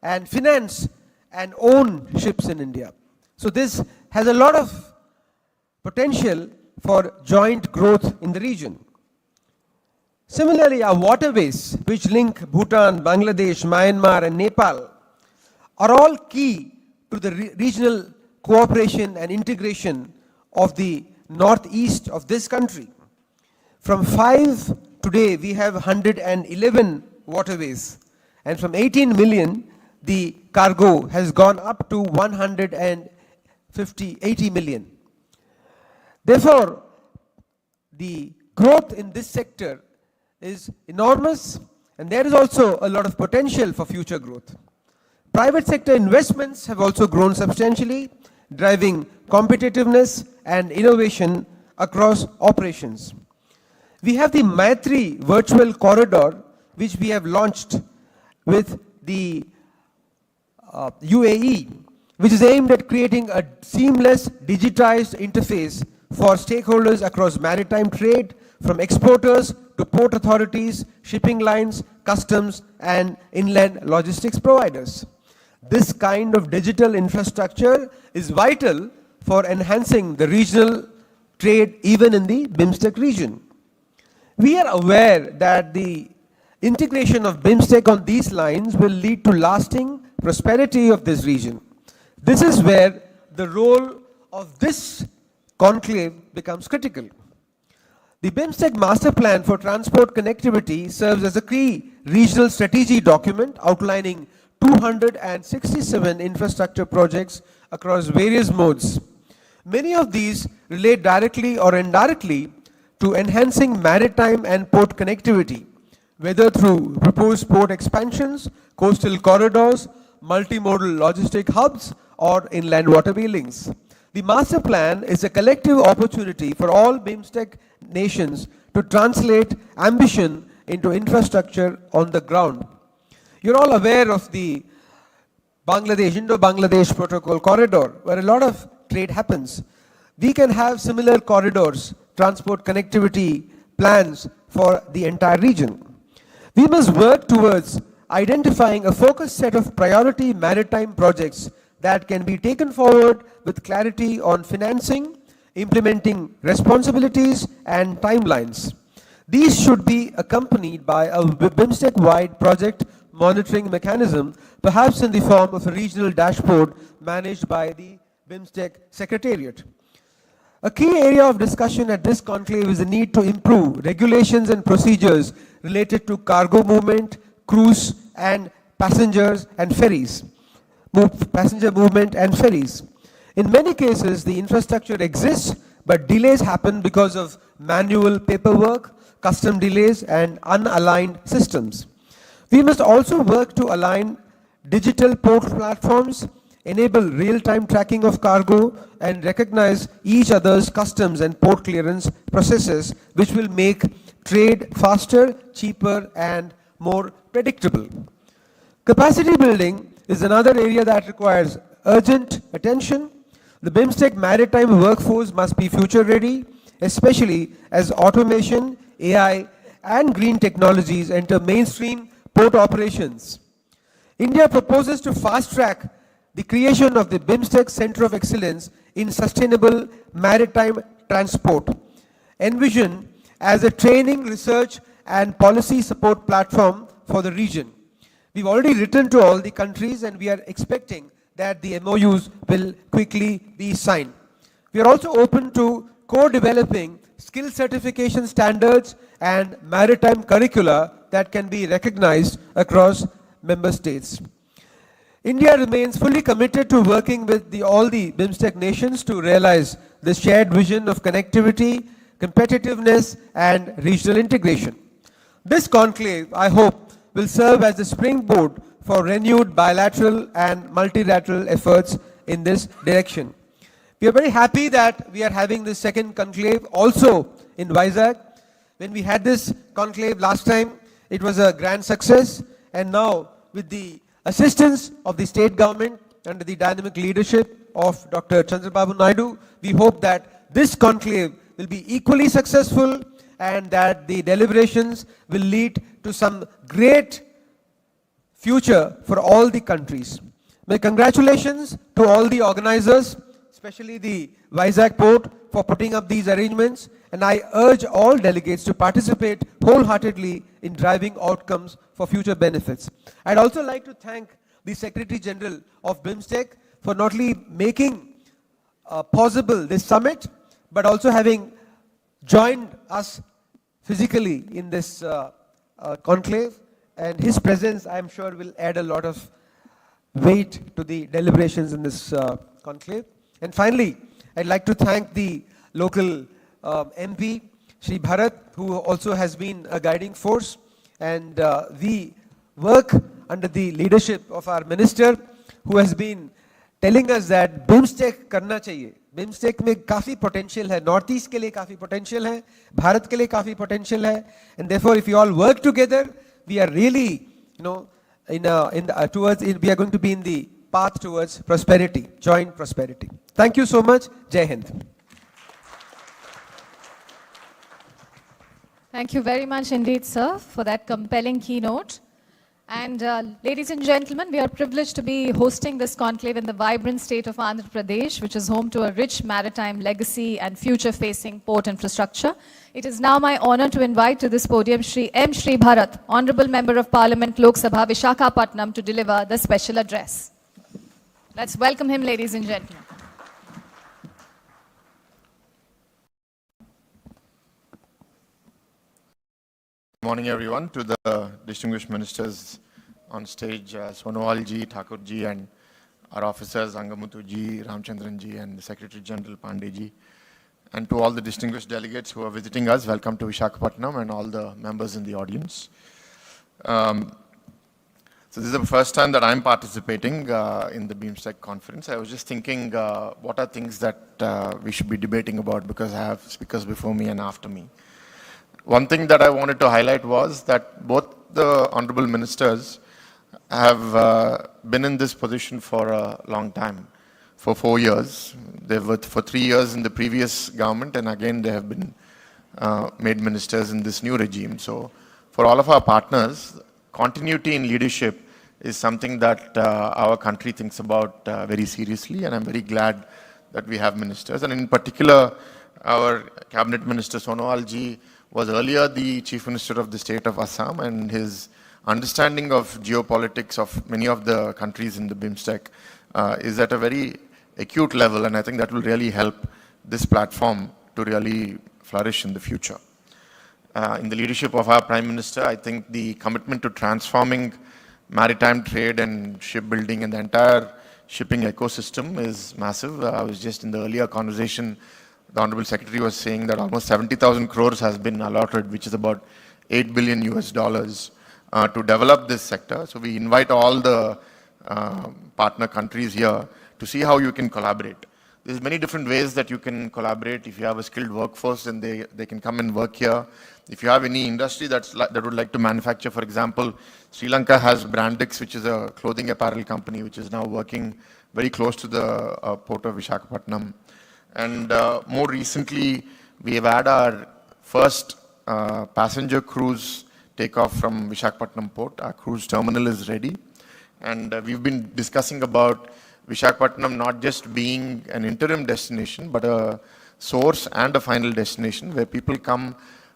and finance and own ships in India. So this has a lot of potential for joint growth in the region. Similarly, our waterways, which link Bhutan, Bangladesh, Myanmar, and Nepal, are all key to the regional cooperation and integration of the northeast of this country. From 5, today we have 111 waterways, and from 18 million, the cargo has gone up to 80 million. Therefore, the growth in this sector is enormous, and there is also a lot of potential for future growth. Private sector investments have also grown substantially, driving competitiveness and innovation across operations. We have the Maitri virtual corridor, which we have launched with the UAE, which is aimed at creating a seamless digitized interface for stakeholders across maritime trade, from exporters to port authorities, shipping lines, customs, and inland logistics providers. This kind of digital infrastructure is vital for enhancing the regional trade even in the BIMSTEC region. We are aware that the integration of BIMSTEC on these lines will lead to lasting prosperity of this region. This is where the role of this conclave becomes critical. The BIMSTEC Master Plan for Transport Connectivity serves as a key regional strategy document outlining 267 infrastructure projects across various modes. Many of these relate directly or indirectly to enhancing maritime and port connectivity, whether through proposed port expansions, coastal corridors, multimodal logistic hubs, or inland waterway links. The master plan is a collective opportunity for all BIMSTEC nations to translate ambition into infrastructure on the ground. You're all aware of the Indo-Bangladesh Protocol Corridor, where a lot of trade happens. We can have similar corridors, transport connectivity plans for the entire region. We must work towards identifying a focused set of priority maritime projects that can be taken forward with clarity on financing, implementing responsibilities, and timelines. These should be accompanied by a BIMSTEC-wide project monitoring mechanism, perhaps in the form of a regional dashboard managed by the BIMSTEC Secretariat. A key area of discussion at this conclave is the need to improve regulations and procedures related to cargo movement, cruise and passengers and ferries. Passenger movement and ferries. In many cases, the infrastructure exists, but delays happen because of manual paperwork, custom delays and unaligned systems. We must also work to align digital port platforms, enable real-time tracking of cargo, and recognize each other's customs and port clearance processes, which will make trade faster, cheaper, and more predictable. Capacity building is another area that requires urgent attention. The BIMSTEC maritime workforce must be future-ready, especially as automation, AI, and green technologies enter mainstream port operations. India proposes to fast-track the creation of the BIMSTEC Center of Excellence in Sustainable Maritime Transport, envisioned as a training, research, and policy support platform for the region. We've already written to all the countries and we are expecting that the MOUs will quickly be signed. We are also open to co-developing skill certification standards and maritime curricula that can be recognized across member states. India remains fully committed to working with all the BIMSTEC nations to realize the shared vision of connectivity, competitiveness, and regional integration. This conclave, I hope, will serve as the springboard for renewed bilateral and multilateral efforts in this direction. We are very happy that we are having this second conclave also in Vizag. When we had this conclave last time, it was a grand success, and now with the assistance of the state government under the dynamic leadership of Dr. Chandrababu Naidu, we hope that this conclave will be equally successful and that the deliberations will lead to some great future for all the countries. My congratulations to all the organizers, especially the Vizag Port, for putting up these arrangements, and I urge all delegates to participate wholeheartedly in driving outcomes for future benefits. I'd also like to thank the Secretary General of BIMSTEC for not only making possible this summit, but also having joined us physically in this conclave, and his presence, I am sure, will add a lot of weight to the deliberations in this conclave. And finally, I'd like to thank the local MP, Shri Bharat, who also has been a guiding force, and we work under the leadership of our minister, who has been telling us that BIMSTEC करना चाहिए. BIMSTEC में काफी potential है, North East के लिए काफी potential है, भारत के लिए काफी potential है, and therefore if you all work together, we are really, we are going to be in the path towards prosperity, joint prosperity. Thank you so much. Jai Hind. Thank you very much indeed, sir, for that compelling keynote. And ladies and gentlemen, we are privileged to be hosting this conclave in the vibrant state of Andhra Pradesh, which is home to a rich maritime legacy and future-facing port infrastructure. It is now my honor to invite to this podium Shri M. Shri Bharat, Honorable Member of Parliament, Lok Sabha, Visakhapatnam, to deliver the special address. Let's welcome him, ladies and gentlemen. Good morning, everyone, to the distinguished ministers on stage, Sonowal ji, Thakur ji, and our officers, Angamuthu ji, Ramchandran ji, and the Secretary General Pandey ji, and to all the distinguished delegates who are visiting us. Welcome to Visakhapatnam and all the members in the audience. So this is the first time that I'm participating in the BIMSTEC conference. I was just thinking, what are things that we should be debating about, because I have speakers before me and after me. One thing that I wanted to highlight was that both the honorable ministers have been in this position for a long time, for 4 years. They were for 3 years in the previous government, and again they have been made ministers in this new regime. So for all of our partners, continuity in leadership is something that our country thinks about very seriously, and I'm very glad that we have ministers. And in particular, our cabinet minister Sonowal ji was earlier the Chief Minister of the state of Assam, and his understanding of geopolitics of many of the countries in the BIMSTEC is at a very acute level, and I think that will really help this platform to really flourish in the future. In the leadership of our Prime Minister, I think the commitment to transforming maritime trade and shipbuilding and the entire shipping ecosystem is massive. I was just in the earlier conversation, the Honorable Secretary was saying that almost 70,000 crores has been allotted, which is about $8 billion to develop this sector. So we invite all the partner countries here to see how you can collaborate. There's many different ways that you can collaborate. If you have a skilled workforce, then they can come and work here. If you have any industry that would like to manufacture, for example, Sri Lanka has Brandix, which is a clothing apparel company, which is now working very close to the port of Visakhapatnam. And more recently, we have had our first passenger cruise takeoff from Visakhapatnam port. Our cruise terminal is ready. And we've been discussing about Visakhapatnam not just being an interim destination, but a source and a final destination where people come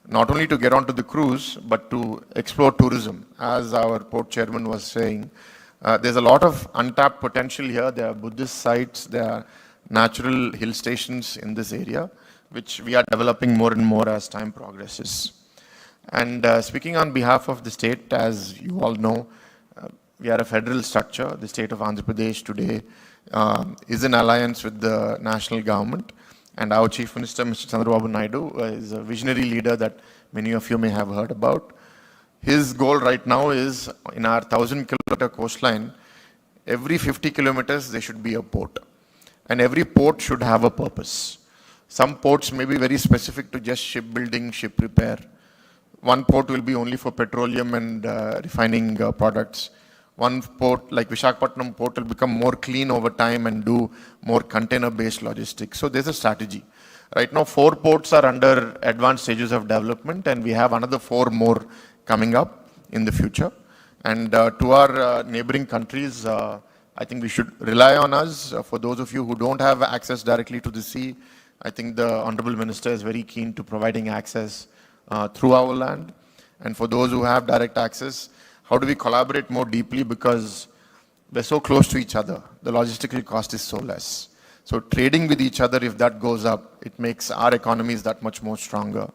not only to get onto the cruise, but to explore tourism. As our port chairman was saying, there's a lot of untapped potential here. There are Buddhist sites, there are natural hill stations in this area, which we are developing more and more as time progresses. And speaking on behalf of the state, as you all know, we are a federal structure. The state of Andhra Pradesh today is in alliance with the national government. And our Chief Minister, Mr. Chandrababu Naidu, is a visionary leader that many of you may have heard about. His goal right now is, in our 1,000-kilometer coastline, every 50 kilometers there should be a port. And every port should have a purpose. Some ports may be very specific to just shipbuilding, ship repair. One port will be only for petroleum and refining products. One port, like Visakhapatnam port, will become more clean over time and do more container-based logistics. So there's a strategy. Right now, 4 ports are under advanced stages of development, and we have another 4 more coming up in the future. And to our neighboring countries, I think we should rely on us. For those of you who don't have access directly to the sea, I think the Honorable Minister is very keen to providing access through our land. And for those who have direct access, how do we collaborate more deeply, because we're so close to each other. The logistical cost is so less. So trading with each other, if that goes up, it makes our economies that much more stronger.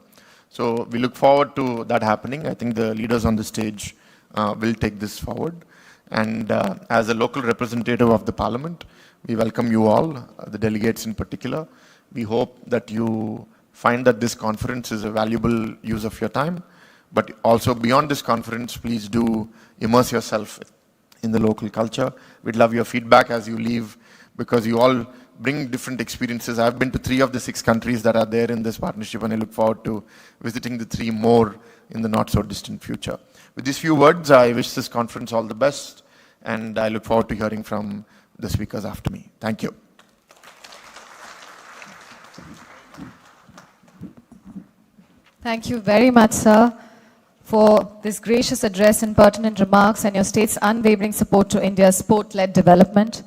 So we look forward to that happening. I think the leaders on the stage will take this forward. And as a local representative of the Parliament, we welcome you all, the delegates in particular. We hope that you find that this conference is a valuable use of your time. But also beyond this conference, please do immerse yourself in the local culture. We'd love your feedback as you leave, because you all bring different experiences. I've been to 3 of the 6 countries that are there in this partnership, and I look forward to visiting the 3 more in the not so distant future. With these few words, I wish this conference all the best, and I look forward to hearing from the speakers after me. Thank you. Thank you very much, sir, for this gracious address and pertinent remarks and your state's unwavering support to India's port-led development.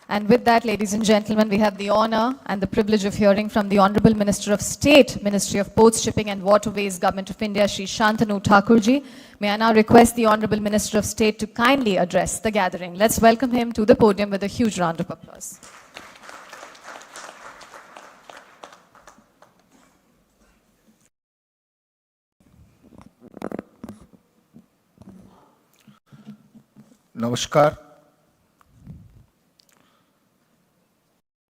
And with that, ladies and gentlemen, we have the honor and the privilege of hearing from the Honorable Minister of State, Ministry of Ports, Shipping and Waterways, Government of India, Shri Shantanu Thakurji. May I now request the Honorable Minister of State to kindly address the gathering. Let's welcome him to the podium with a huge round of applause. Namaskar.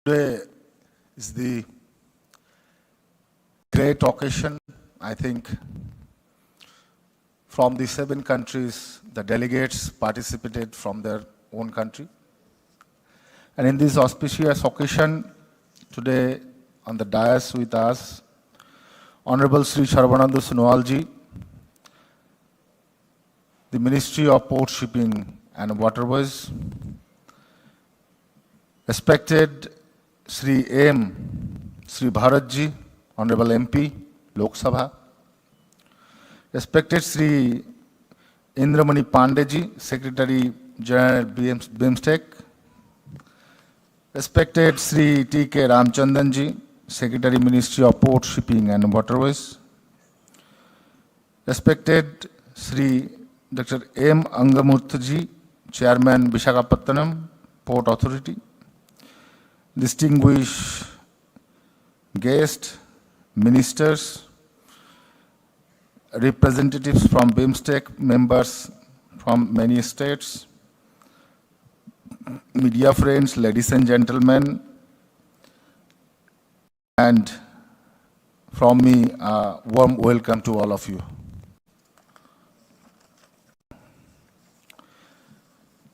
Today is the great occasion, I think. From the 7 countries, the delegates participated from their own country. And in this auspicious occasion, today on the dais with us, Honorable Sri Sarbananda Sonowal ji, the Ministry of Port, Shipping and Waterways, respected Sri Sri Bharat ji, Honorable MP, Lok Sabha, respected Sri Indramani Pandey ji, Secretary General BIMSTEC, respected Sri T.K. Ramchandran ji, Secretary Ministry of Port, Shipping and Waterways, Respected Sri Dr. M. Angamurthy, Chairman, Visakhapatnam Port Authority, distinguished guests, ministers, representatives from BIMSTEC, members from many states, media friends, ladies and gentlemen, and from me, a warm welcome to all of you.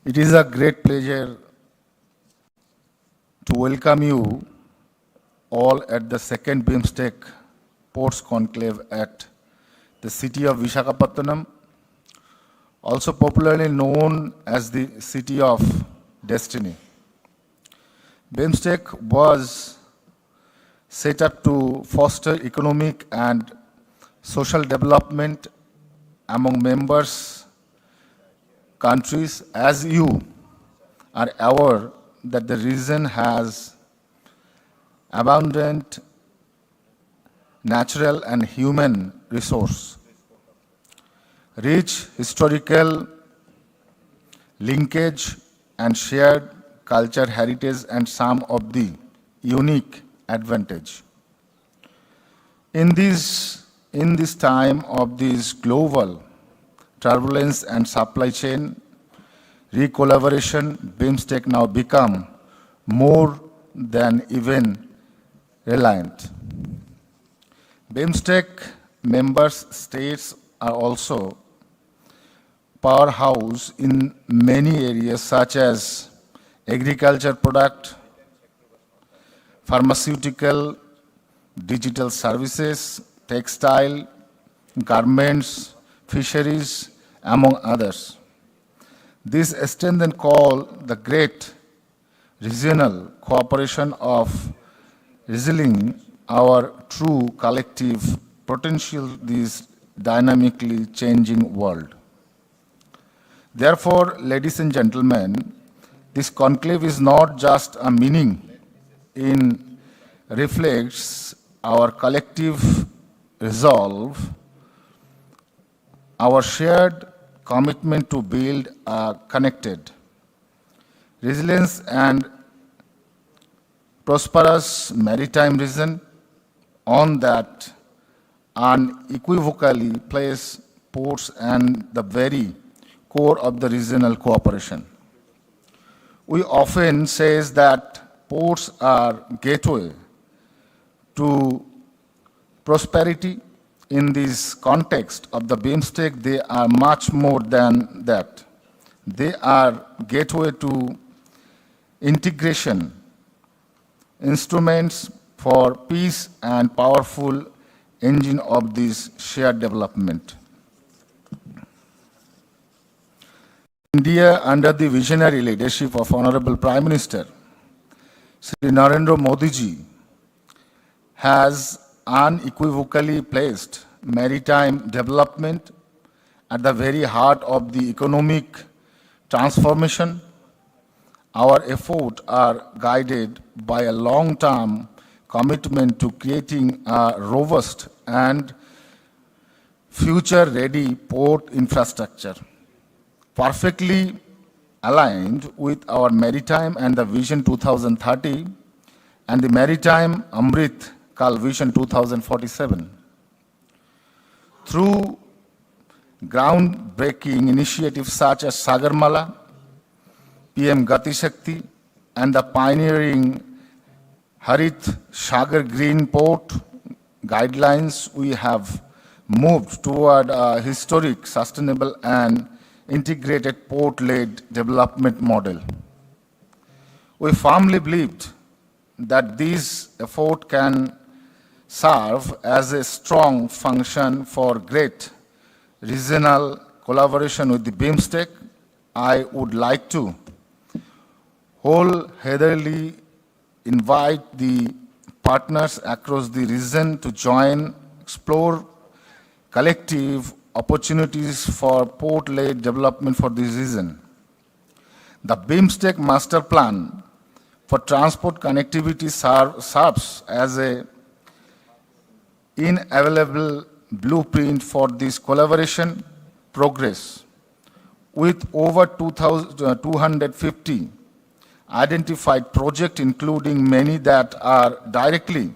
It is a great pleasure to welcome you all at the second BIMSTEC Ports Conclave at the city of Visakhapatnam, also popularly known as the City of Destiny. BIMSTEC was set up to foster economic and social development among members countries. As you are aware that the region has abundant natural and human resource, rich historical linkage and shared culture heritage, and some of the unique advantage. In this time of this global turbulence and supply chain re-collaboration, BIMSTEC now become more than even reliant. BIMSTEC members states are also powerhouse in many areas such as agriculture product, pharmaceutical, digital services, textile, garments, fisheries, among others. This extend call the great regional cooperation of revealing our true collective potential this dynamically changing world. Therefore, ladies and gentlemen, this conclave is not just a meaning, it reflects our collective resolve, our shared commitment to build a connected, resilient and prosperous maritime region on that unequivocally place ports and the very core of the regional cooperation. We often say that ports are gateway to prosperity. In this context of the BIMSTEC, they are much more than that. They are gateway to integration, instruments for peace and powerful engine of this shared development. India, under the visionary leadership of Honorable Prime Minister Shri Narendra Modi ji, has unequivocally placed maritime development at the very heart of the economic transformation. Our efforts are guided by a long-term commitment to creating a robust and future-ready port infrastructure, perfectly aligned with our maritime and the Vision 2030 and the Maritime Amrit Kal Vision 2047. Through groundbreaking initiatives such as Sagarmala, PM Gati Shakti, and the pioneering Harit Sagar Green Port guidelines, we have moved toward a historic, sustainable, and integrated port-led development model. We firmly believed that this effort can serve as a strong function for great regional collaboration with the BIMSTEC. I would like to wholeheartedly invite the partners across the region to join, explore collective opportunities for port-led development for this region. The BIMSTEC Master Plan for transport connectivity serves as a inavailable blueprint for this collaboration progress with over 250 identified projects, including many that are directly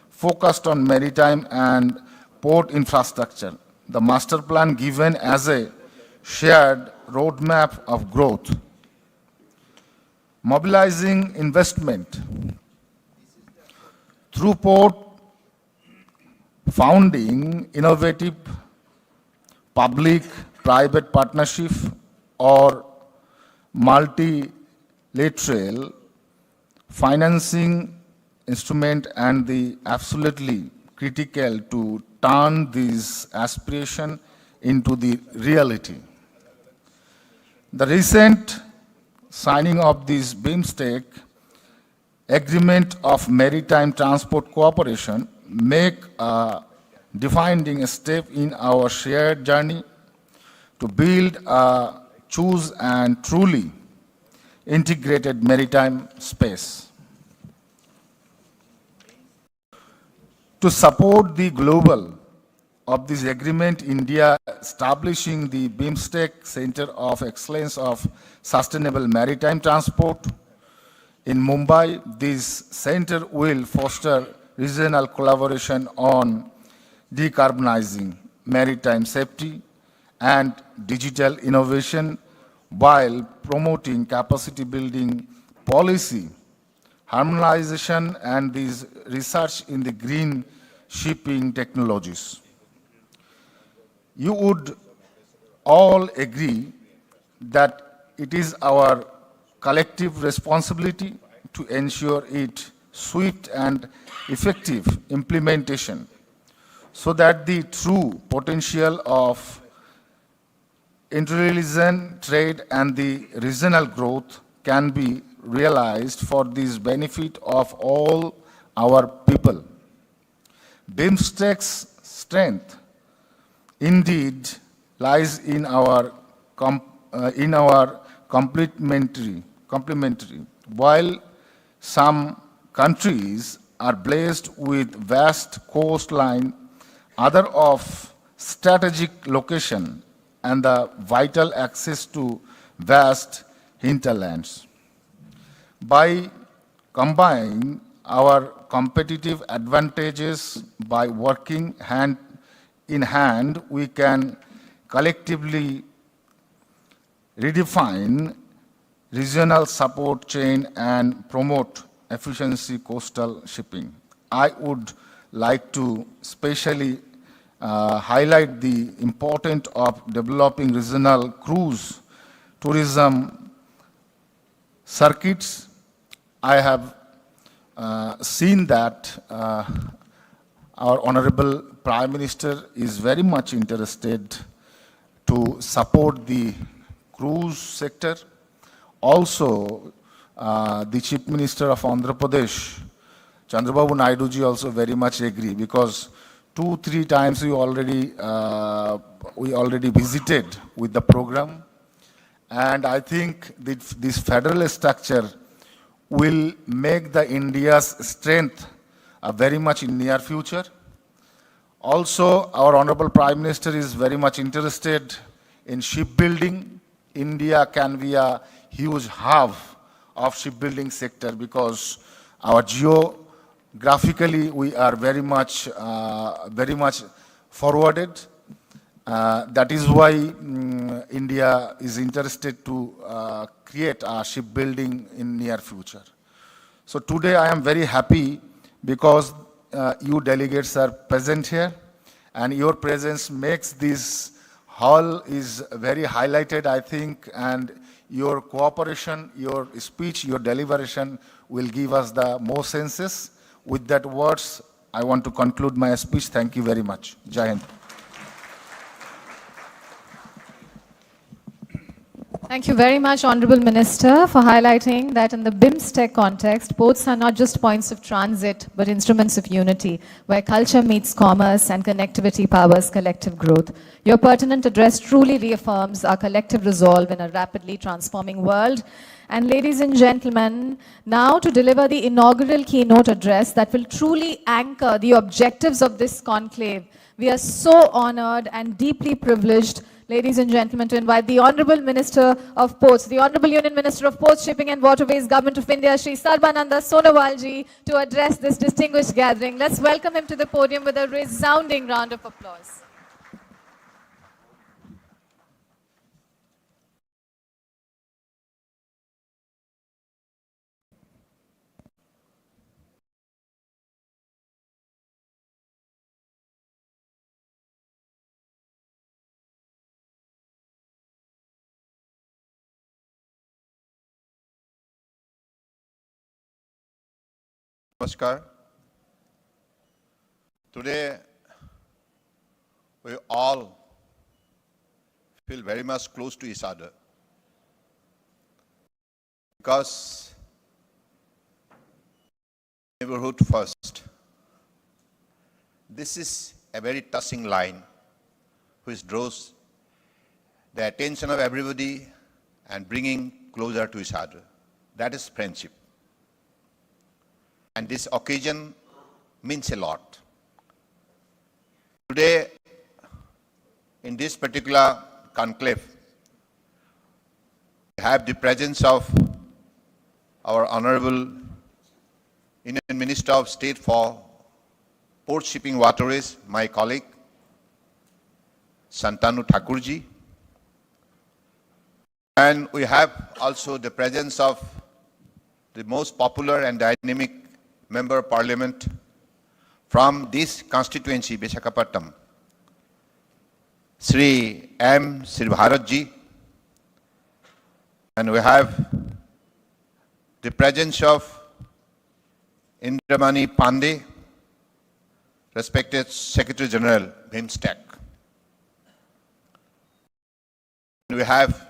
focused on maritime and port infrastructure. The master plan given as a shared roadmap of growth. Mobilizing investment through port founding innovative public-private partnership or multilateral financing instrument and the absolutely critical to turn this aspiration into the reality. The recent signing of this BIMSTEC agreement of maritime transport cooperation make a defining step in our shared journey to build a choose and truly integrated maritime space. To support the global of this agreement, India establishing the BIMSTEC Center of Excellence of Sustainable Maritime Transport in Mumbai. This center will foster regional collaboration on decarbonizing maritime safety and digital innovation while promoting capacity building policy, harmonization, and this research in the green shipping technologies. You would all agree that it is our collective responsibility to ensure its swift and effective implementation so that the true potential of interreligion trade and the regional growth can be realized for the benefit of all our people. BIMSTEC's strength indeed lies in our complementary. While some countries are blessed with vast coastline, other of strategic location and the vital access to vast hinterlands. By combining our competitive advantages by working hand in hand, we can collectively redefine regional support chain and promote efficiency coastal shipping. I would like to especially highlight the importance of developing regional cruise tourism circuits. I have seen that our Honorable Prime Minister is very much interested to support the cruise sector. Also, the Chief Minister of Andhra Pradesh, Chandrababu Naidu ji, also very much agree, because 2-3 times we already visited with the program, and I think that this federal structure will make the India's strength very much in near future. Also, our Honorable Prime Minister is very much interested in shipbuilding. India can be a huge hub of shipbuilding sector because our geographically we are very much forwarded. That is why India is interested to create a shipbuilding in near future. So today I am very happy because you delegates are present here, and your presence makes this hall is very highlighted, I think, and your cooperation, your speech, your deliberation will give us the more senses. With that words, I want to conclude my speech. Thank you very much. Jai Hind. Thank you very much, Honorable Minister, for highlighting that in the BIMSTEC context, ports are not just points of transit, but instruments of unity, where culture meets commerce and connectivity powers collective growth. Your pertinent address truly reaffirms our collective resolve in a rapidly transforming world. And ladies and gentlemen, now to deliver the inaugural keynote address that will truly anchor the objectives of this conclave, We are so honored and deeply privileged, ladies and gentlemen, to invite the Honorable Minister of Ports, the Honorable Union Minister of Ports, Shipping and Waterways, Government of India, Shri Sarbananda Sonowal ji, to address this distinguished gathering. Let's welcome him to the podium with a resounding round of applause. Namaskar. Today, we all feel very much close to each other because neighborhood first. This is a very touching line which draws the attention of everybody and bringing closer to each other. That is friendship. And this occasion means a lot. Today, in this particular conclave, we have the presence of our Honorable Indian Minister of State for Port Shipping Waterways, my colleague, Shantanu Thakurji. And we have also the presence of the most popular and dynamic Member of Parliament from this constituency, Visakhapatnam, Sri M. Sribharatji. And we have the presence of Indramani Pandey, respected Secretary General, BIMSTEC. And we have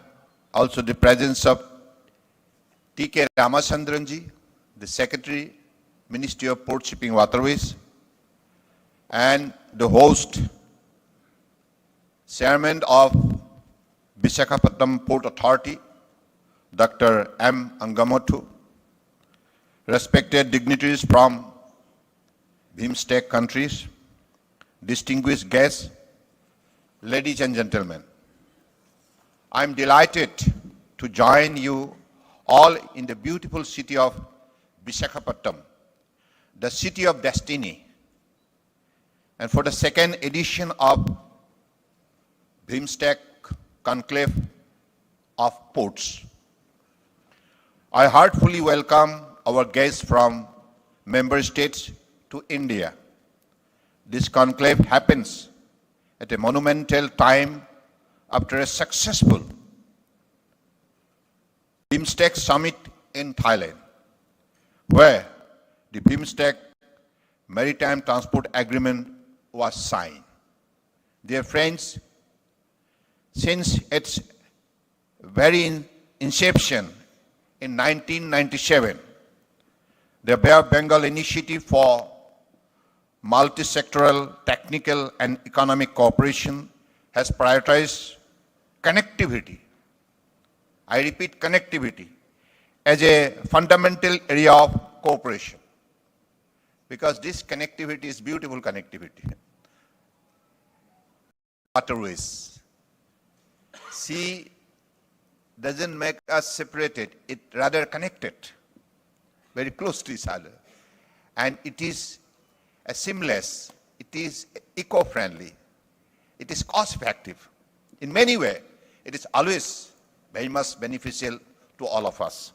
also the presence of T.K. Ramachandranji, the Secretary, Ministry of Port Shipping Waterways, and the host, Chairman of Visakhapatnam Port Authority, Dr. M. Angamothu, respected dignitaries from BIMSTEC countries, distinguished guests, ladies and gentlemen. I am delighted to join you all in the beautiful city of Visakhapatnam, the city of destiny, and for the second edition of BIMSTEC Conclave of Ports. I heartfully welcome our guests from member states to India. This conclave happens at a monumental time after a successful BIMSTEC summit in Thailand, where the BIMSTEC Maritime Transport Agreement was signed. Dear friends, since its very inception in 1997, the Bay of Bengal Initiative for Multi-Sectoral Technical and Economic Cooperation has prioritized connectivity. I repeat, connectivity as a fundamental area of cooperation, because this connectivity is beautiful connectivity. Waterways. Sea doesn't make us separated, it rather connected, very close to each other. And it is a seamless, it is eco-friendly, it is cost-effective. In many ways, it is always very much beneficial to all of us.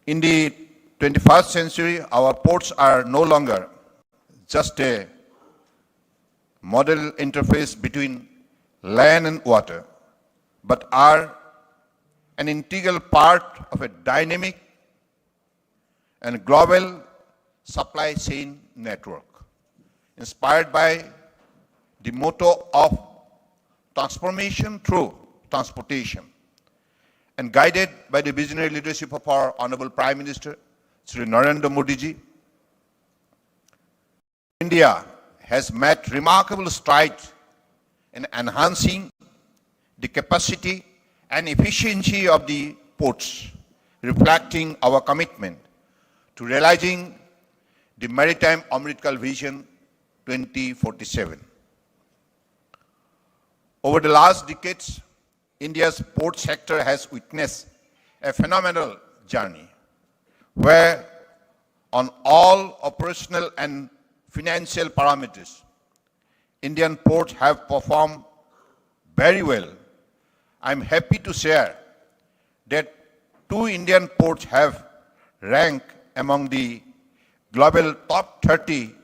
In the 21st century, our ports are no longer just a model interface between land and water, but are an integral part of a dynamic and global supply chain network, inspired by the motto of transformation through transportation, and guided by the visionary leadership of our Honorable Prime Minister, Sri Narendra Modi ji. India has made remarkable strides in enhancing the capacity and efficiency of the ports, reflecting our commitment to realizing the maritime Amritkal vision 2047. Over the last decades, India's port sector has witnessed a phenomenal journey where on all operational and financial parameters, Indian ports have performed very well. I'm happy to share that 2 Indian ports have ranked among the global top 30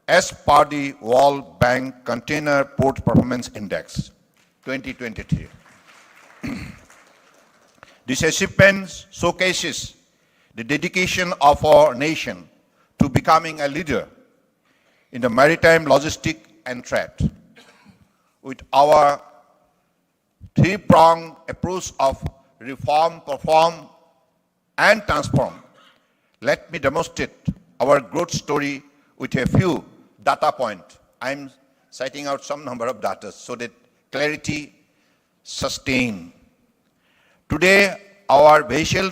as per the World Bank Container Port Performance Index 2023. This achievement showcases the dedication of our nation to becoming a leader in the maritime logistics and trade. With our 3-pronged approach of reform, perform, and transform, let me demonstrate our growth story with a few data points. I'm citing out some number of data so that clarity sustained. Today, our vessel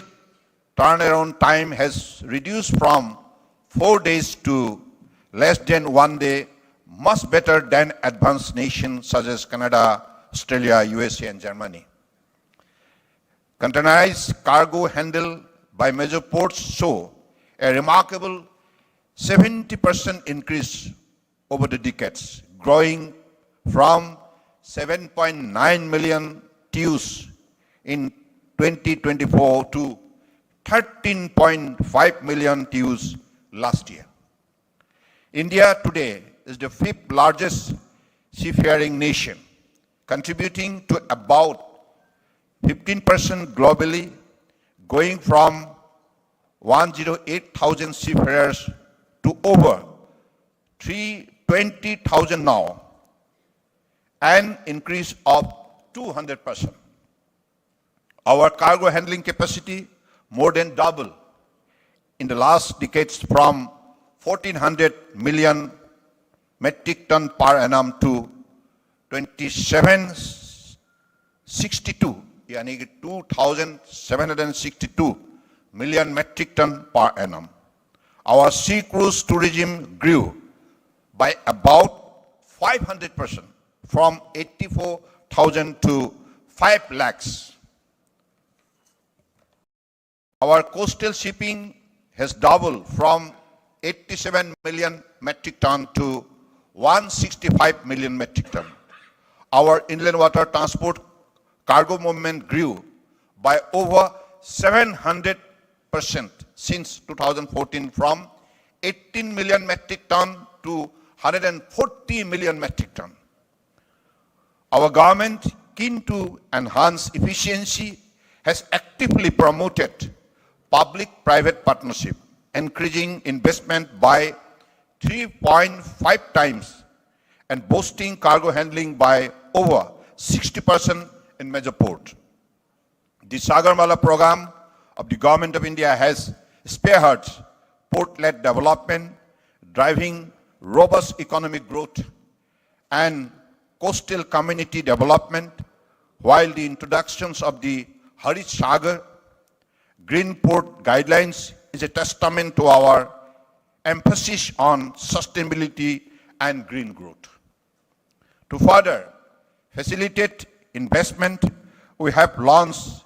turnaround time has reduced from 4 days to less than 1 day, much better than advanced nations such as Canada, Australia, USA, and Germany. Containerized cargo handled by major ports show a remarkable 70% increase over the decades, growing from 7.9 million TEUs in 2024 to 13.5 million TEUs last year. India today is the 5th largest seafaring nation, contributing to about 15% globally, going from 108,000 seafarers to over 320,000 now, an increase of 200%. Our cargo handling capacity more than double in the last decades from 1,400 million metric ton per annum to 2762, yani 2,762 million metric ton per annum. Our sea cruise tourism grew by about 500% from 84,000 to 5 lakhs. Our coastal shipping has doubled from 87 million metric ton to 165 million metric ton. Our inland water transport cargo movement grew by over 700% since 2014 from 18 million metric ton to 140 million metric ton. Our government, keen to enhance efficiency, has actively promoted public-private partnership, increasing investment by 3.5 times and boosting cargo handling by over 60% in major ports. The Sagarmala program of the Government of India has spearheaded port-led development, driving robust economic growth and coastal community development, while the introductions of the Harit Sagar Green Port Guidelines is a testament to our emphasis on sustainability and green growth. To further facilitate investment, we have launched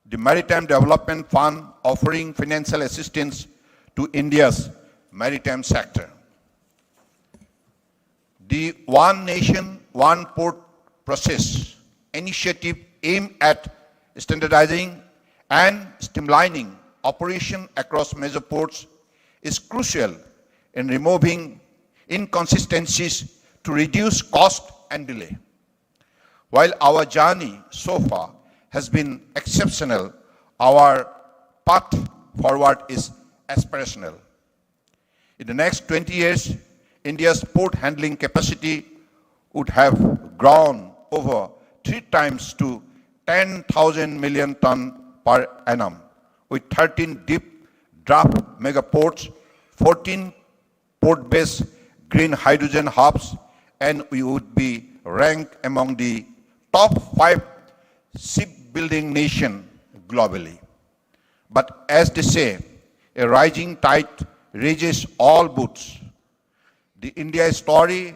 the Maritime Development Fund, offering financial assistance to India's maritime sector. The One Nation, One Port process initiative aimed at standardizing and streamlining operation across major ports is crucial in removing inconsistencies to reduce cost and delay. While our journey so far has been exceptional, our path forward is aspirational. In the next 20 years, India's port handling capacity would have grown over 3 times to 10,000 million ton per annum, with 13 deep draft megaports, 14 port-based green hydrogen hubs, and we would be ranked among the top 5 shipbuilding nation globally. But as they say, a rising tide raises all boats. The India story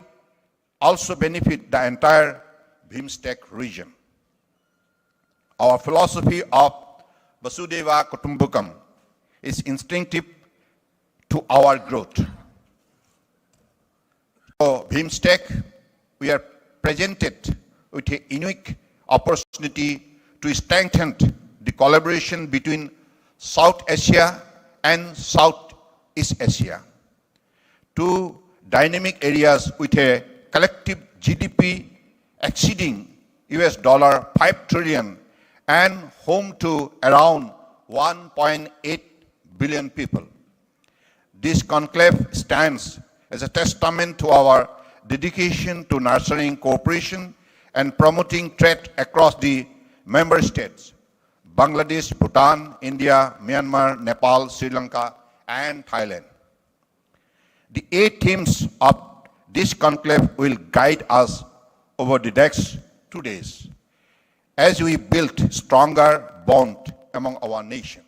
also benefits the entire BIMSTEC region. Our philosophy of Vasudeva Kutumbakam is instinctive to our growth. For BIMSTEC, we are presented with a unique opportunity to strengthen the collaboration between South Asia and Southeast Asia. Two dynamic areas with a collective GDP exceeding $5 trillion and home to around 1.8 billion people. This conclave stands as a testament to our dedication to nurturing cooperation and promoting trade across the member states, Bangladesh, Bhutan, India, Myanmar, Nepal, Sri Lanka, and Thailand. The 8 themes of this conclave will guide us over the next 2 days as we build stronger bond among our nation.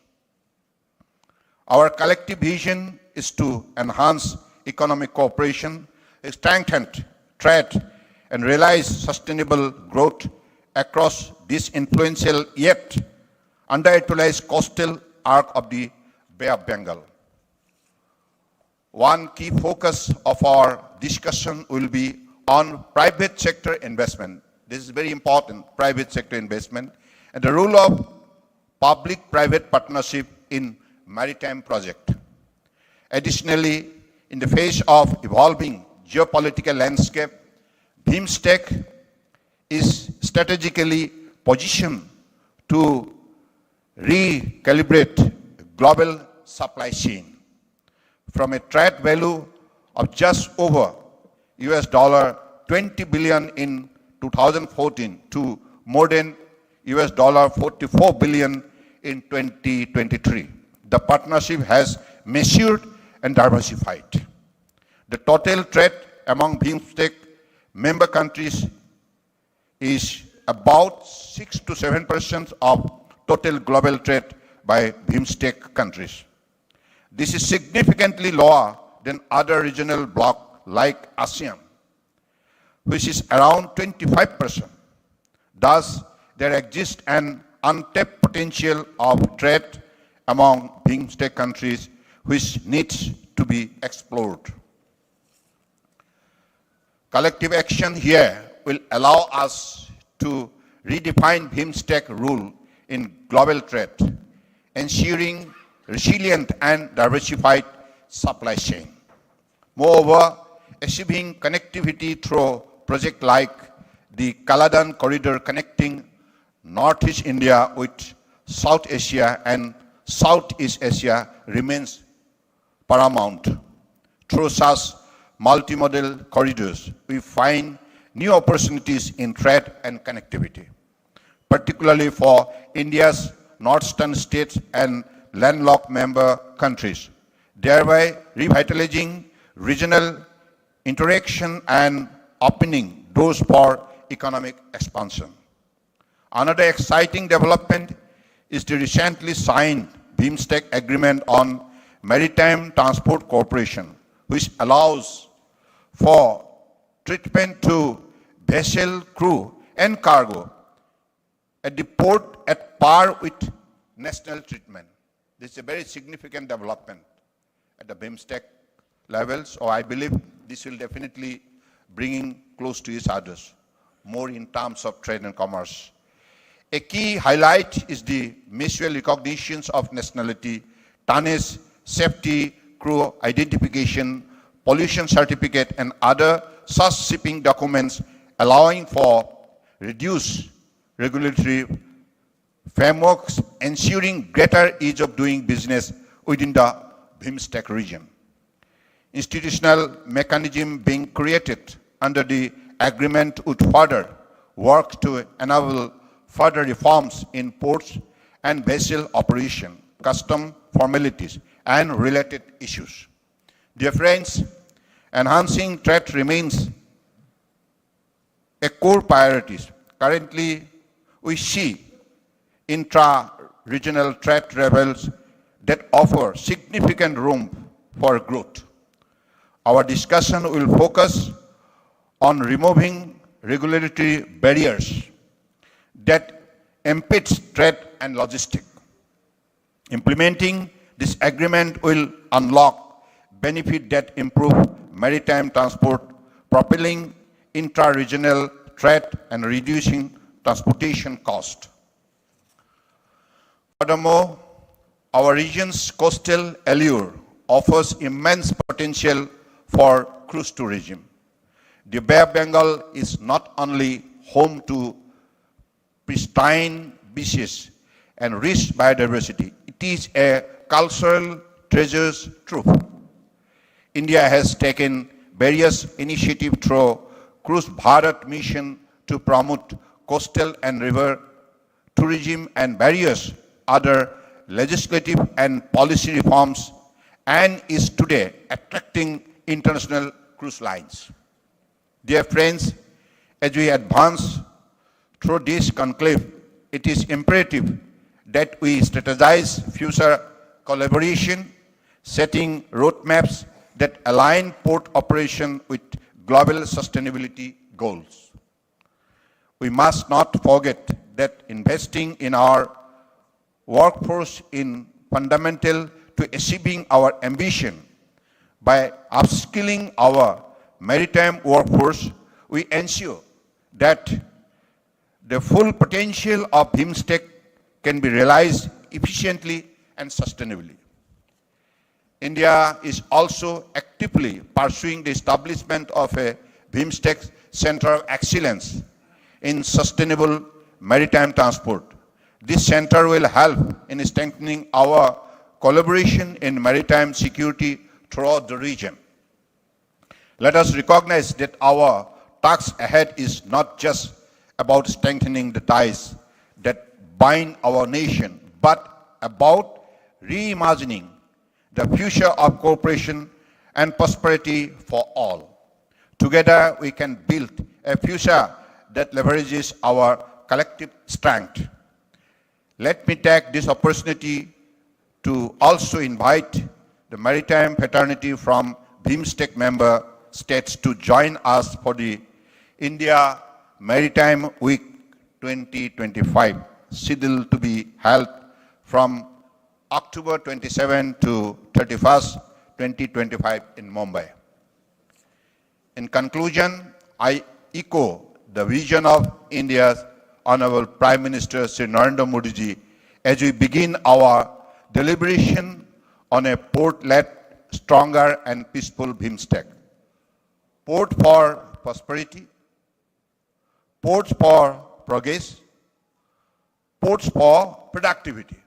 Our collective vision is to enhance economic cooperation, strengthen trade, and realize sustainable growth across this influential yet underutilized coastal arc of the Bay of Bengal. One key focus of our discussion will be on private sector investment. This is very important, private sector investment, and the role of public-private partnership in maritime project. Additionally, in the face of evolving geopolitical landscape, BIMSTEC is strategically positioned to recalibrate global supply chain from a trade value of just over $20 billion in 2014 to more than $44 billion in 2023. The partnership has matured and diversified. The total trade among BIMSTEC member countries is about 6 to 7% of total global trade by BIMSTEC countries. This is significantly lower than other regional blocs like ASEAN, which is around 25%. Thus, there exists an untapped potential of trade among BIMSTEC countries which needs to be explored. Collective action here will allow us to redefine BIMSTEC role in global trade, ensuring resilient and diversified supply chain. Moreover, achieving connectivity through projects like the Kaladan corridor connecting Northeast India with South Asia and Southeast Asia remains paramount. Through such multimodal corridors, we find new opportunities in trade and connectivity, particularly for India's northern states and landlocked member countries, thereby revitalizing regional interaction and opening doors for economic expansion. Another exciting development is the recently signed BIMSTEC agreement on maritime transport cooperation, which allows for treatment to vessel crew and cargo at the port at par with national treatment. This is a very significant development at the BIMSTEC level, so I believe this will definitely bring close to each other, more in terms of trade and commerce. A key highlight is the mutual recognitions of nationality, tonnage, safety, crew identification, pollution certificate, and other such shipping documents, allowing for reduced regulatory frameworks, ensuring greater ease of doing business within the BIMSTEC region. Institutional mechanism being created under the agreement would further work to enable further reforms in ports and vessel operation, custom formalities, and related issues. Dear friends, enhancing trade remains a core priority. Currently, we see intra-regional trade levels that offer significant room for growth. our discussion will focus on removing regulatory barriers that impede trade and logistics. Implementing this agreement will unlock benefits that improve maritime transport, propelling intra-regional trade and reducing transportation cost. Furthermore, our region's coastal allure offers immense potential for cruise tourism. The Bay of Bengal is not only home to pristine beaches and rich biodiversity, it is a cultural treasure trove. India has taken various initiatives through Cruise Bharat mission to promote coastal and river tourism and various other legislative and policy reforms, and is today attracting international cruise lines. Dear friends, as we advance through this conclave, it is imperative that we strategize future collaboration, setting roadmaps that align port operation with global sustainability goals. We must not forget that investing in our workforce is fundamental to achieving our ambition. By upskilling our maritime workforce, we ensure that the full potential of BIMSTEC can be realized efficiently and sustainably. India is also actively pursuing the establishment of a BIMSTEC Center of Excellence in Sustainable Maritime Transport. This center will help in strengthening our collaboration in maritime security throughout the region. Let us recognize that our task ahead is not just about strengthening the ties that bind our nation, but about reimagining the future of cooperation and prosperity for all. Together, we can build a future that leverages our collective strength. Let me take this opportunity to also invite the maritime fraternity from BIMSTEC member states to join us for the India Maritime Week 2025, scheduled to be held from October 27 to 31st, 2025 in Mumbai. In conclusion, I echo the vision of India's Honorable Prime Minister Sri Narendra Modi ji as we begin our deliberation on a port-led, stronger and peaceful BIMSTEC. Port for prosperity, ports for progress, ports for productivity.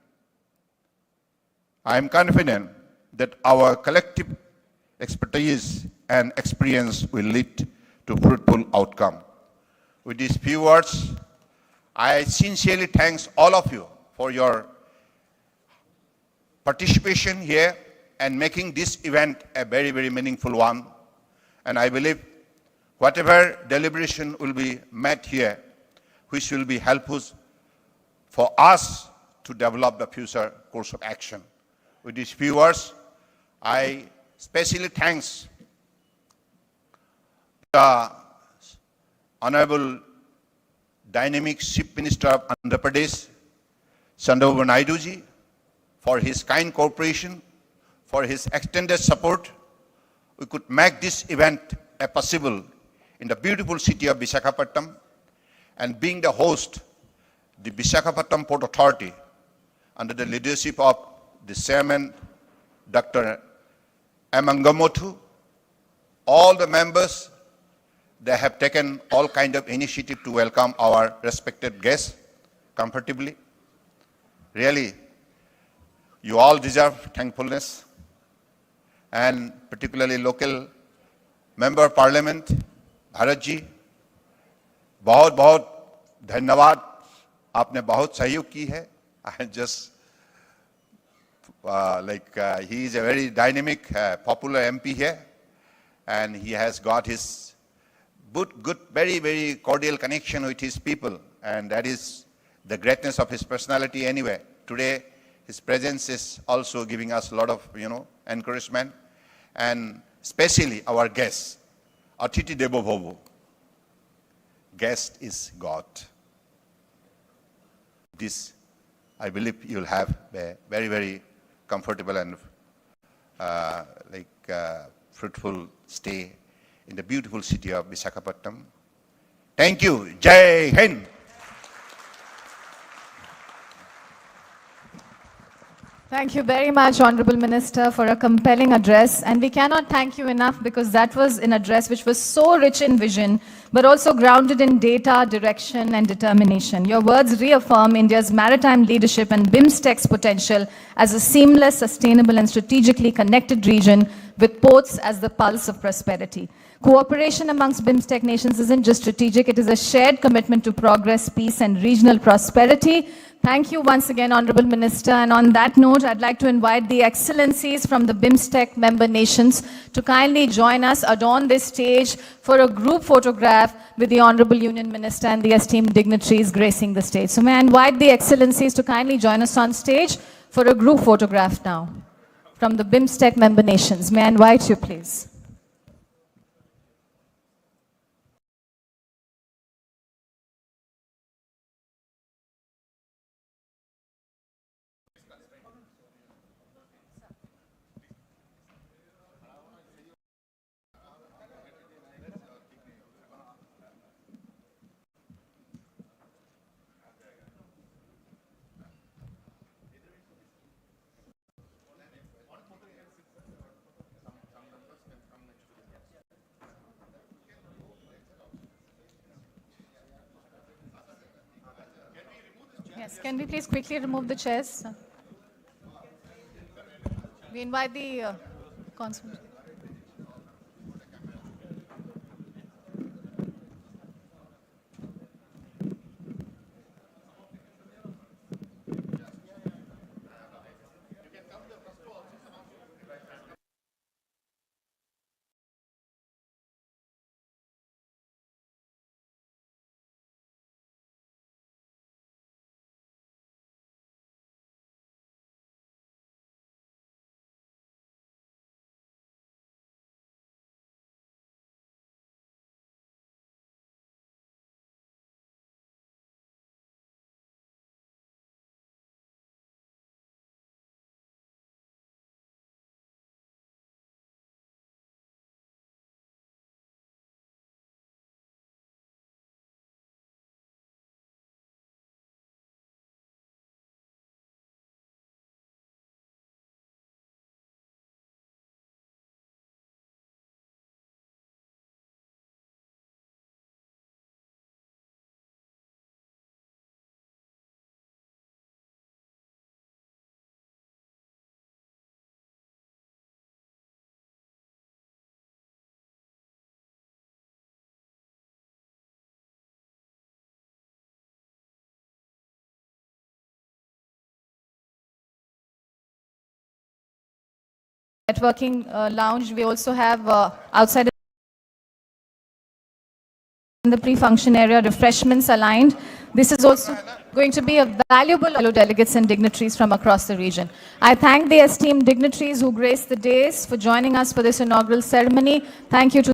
I am confident that our collective expertise and experience will lead to fruitful outcome. With these few words, I sincerely thank all of you for your participation here and making this event a very, very meaningful one. And I believe whatever deliberation will be met here, which will be helpful for us to develop the future course of action. With these few words, I especially thank the Honorable Dynamic Chief Minister of Andhra Pradesh, Sonowal Naidu ji, for his kind cooperation, for his extended support. We could make this event possible in the beautiful city of Visakhapatnam, and being the host, the Visakhapatnam Port Authority, under the leadership of the chairman, Dr. M. Angamothu, all the members, they have taken all kind of initiative to welcome our respected guests comfortably. Really, you all deserve thankfulness, and particularly local member of parliament, Bharat ji, बहुत बहुत धन्यवाद, आपने बहुत सहयोग की है. I just he is a very dynamic, popular MP here, and he has got his good, very, very cordial connection with his people, and that is the greatness of his personality anyway. Today, his presence is also giving us a lot of, encouragement, and especially our guests, Atiti Devo Bhavo. Guest is God. This, I believe, you'll have a very, very comfortable and fruitful stay in the beautiful city of Visakhapatnam. Thank you. Jai Hind. Thank you very much, Honorable Minister, for a compelling address. And we cannot thank you enough because that was an address which was so rich in vision, but also grounded in data, direction, and determination. Your words reaffirm India's maritime leadership and BIMSTEC's potential as a seamless, sustainable, and strategically connected region with ports as the pulse of prosperity. Cooperation amongst BIMSTEC nations isn't just strategic, it is a shared commitment to progress, peace, and regional prosperity. Thank you once again, Honorable Minister. And on that note, I'd like to invite the excellencies from the BIMSTEC member nations to kindly join us, adorn this stage for a group photograph with the Honorable Union Minister and the esteemed dignitaries gracing the stage. So may I invite the excellencies to kindly join us on stage for a group photograph now from the BIMSTEC member nations. May I invite you, please? Yes, can we please quickly remove the chairs? We invite the consul. Networking lounge. We also have outside in the pre-function area refreshments aligned. This is also going to be a valuable fellow delegates and dignitaries from across the region. I thank the esteemed dignitaries who graced the dais for joining us for this inaugural ceremony. Thank you to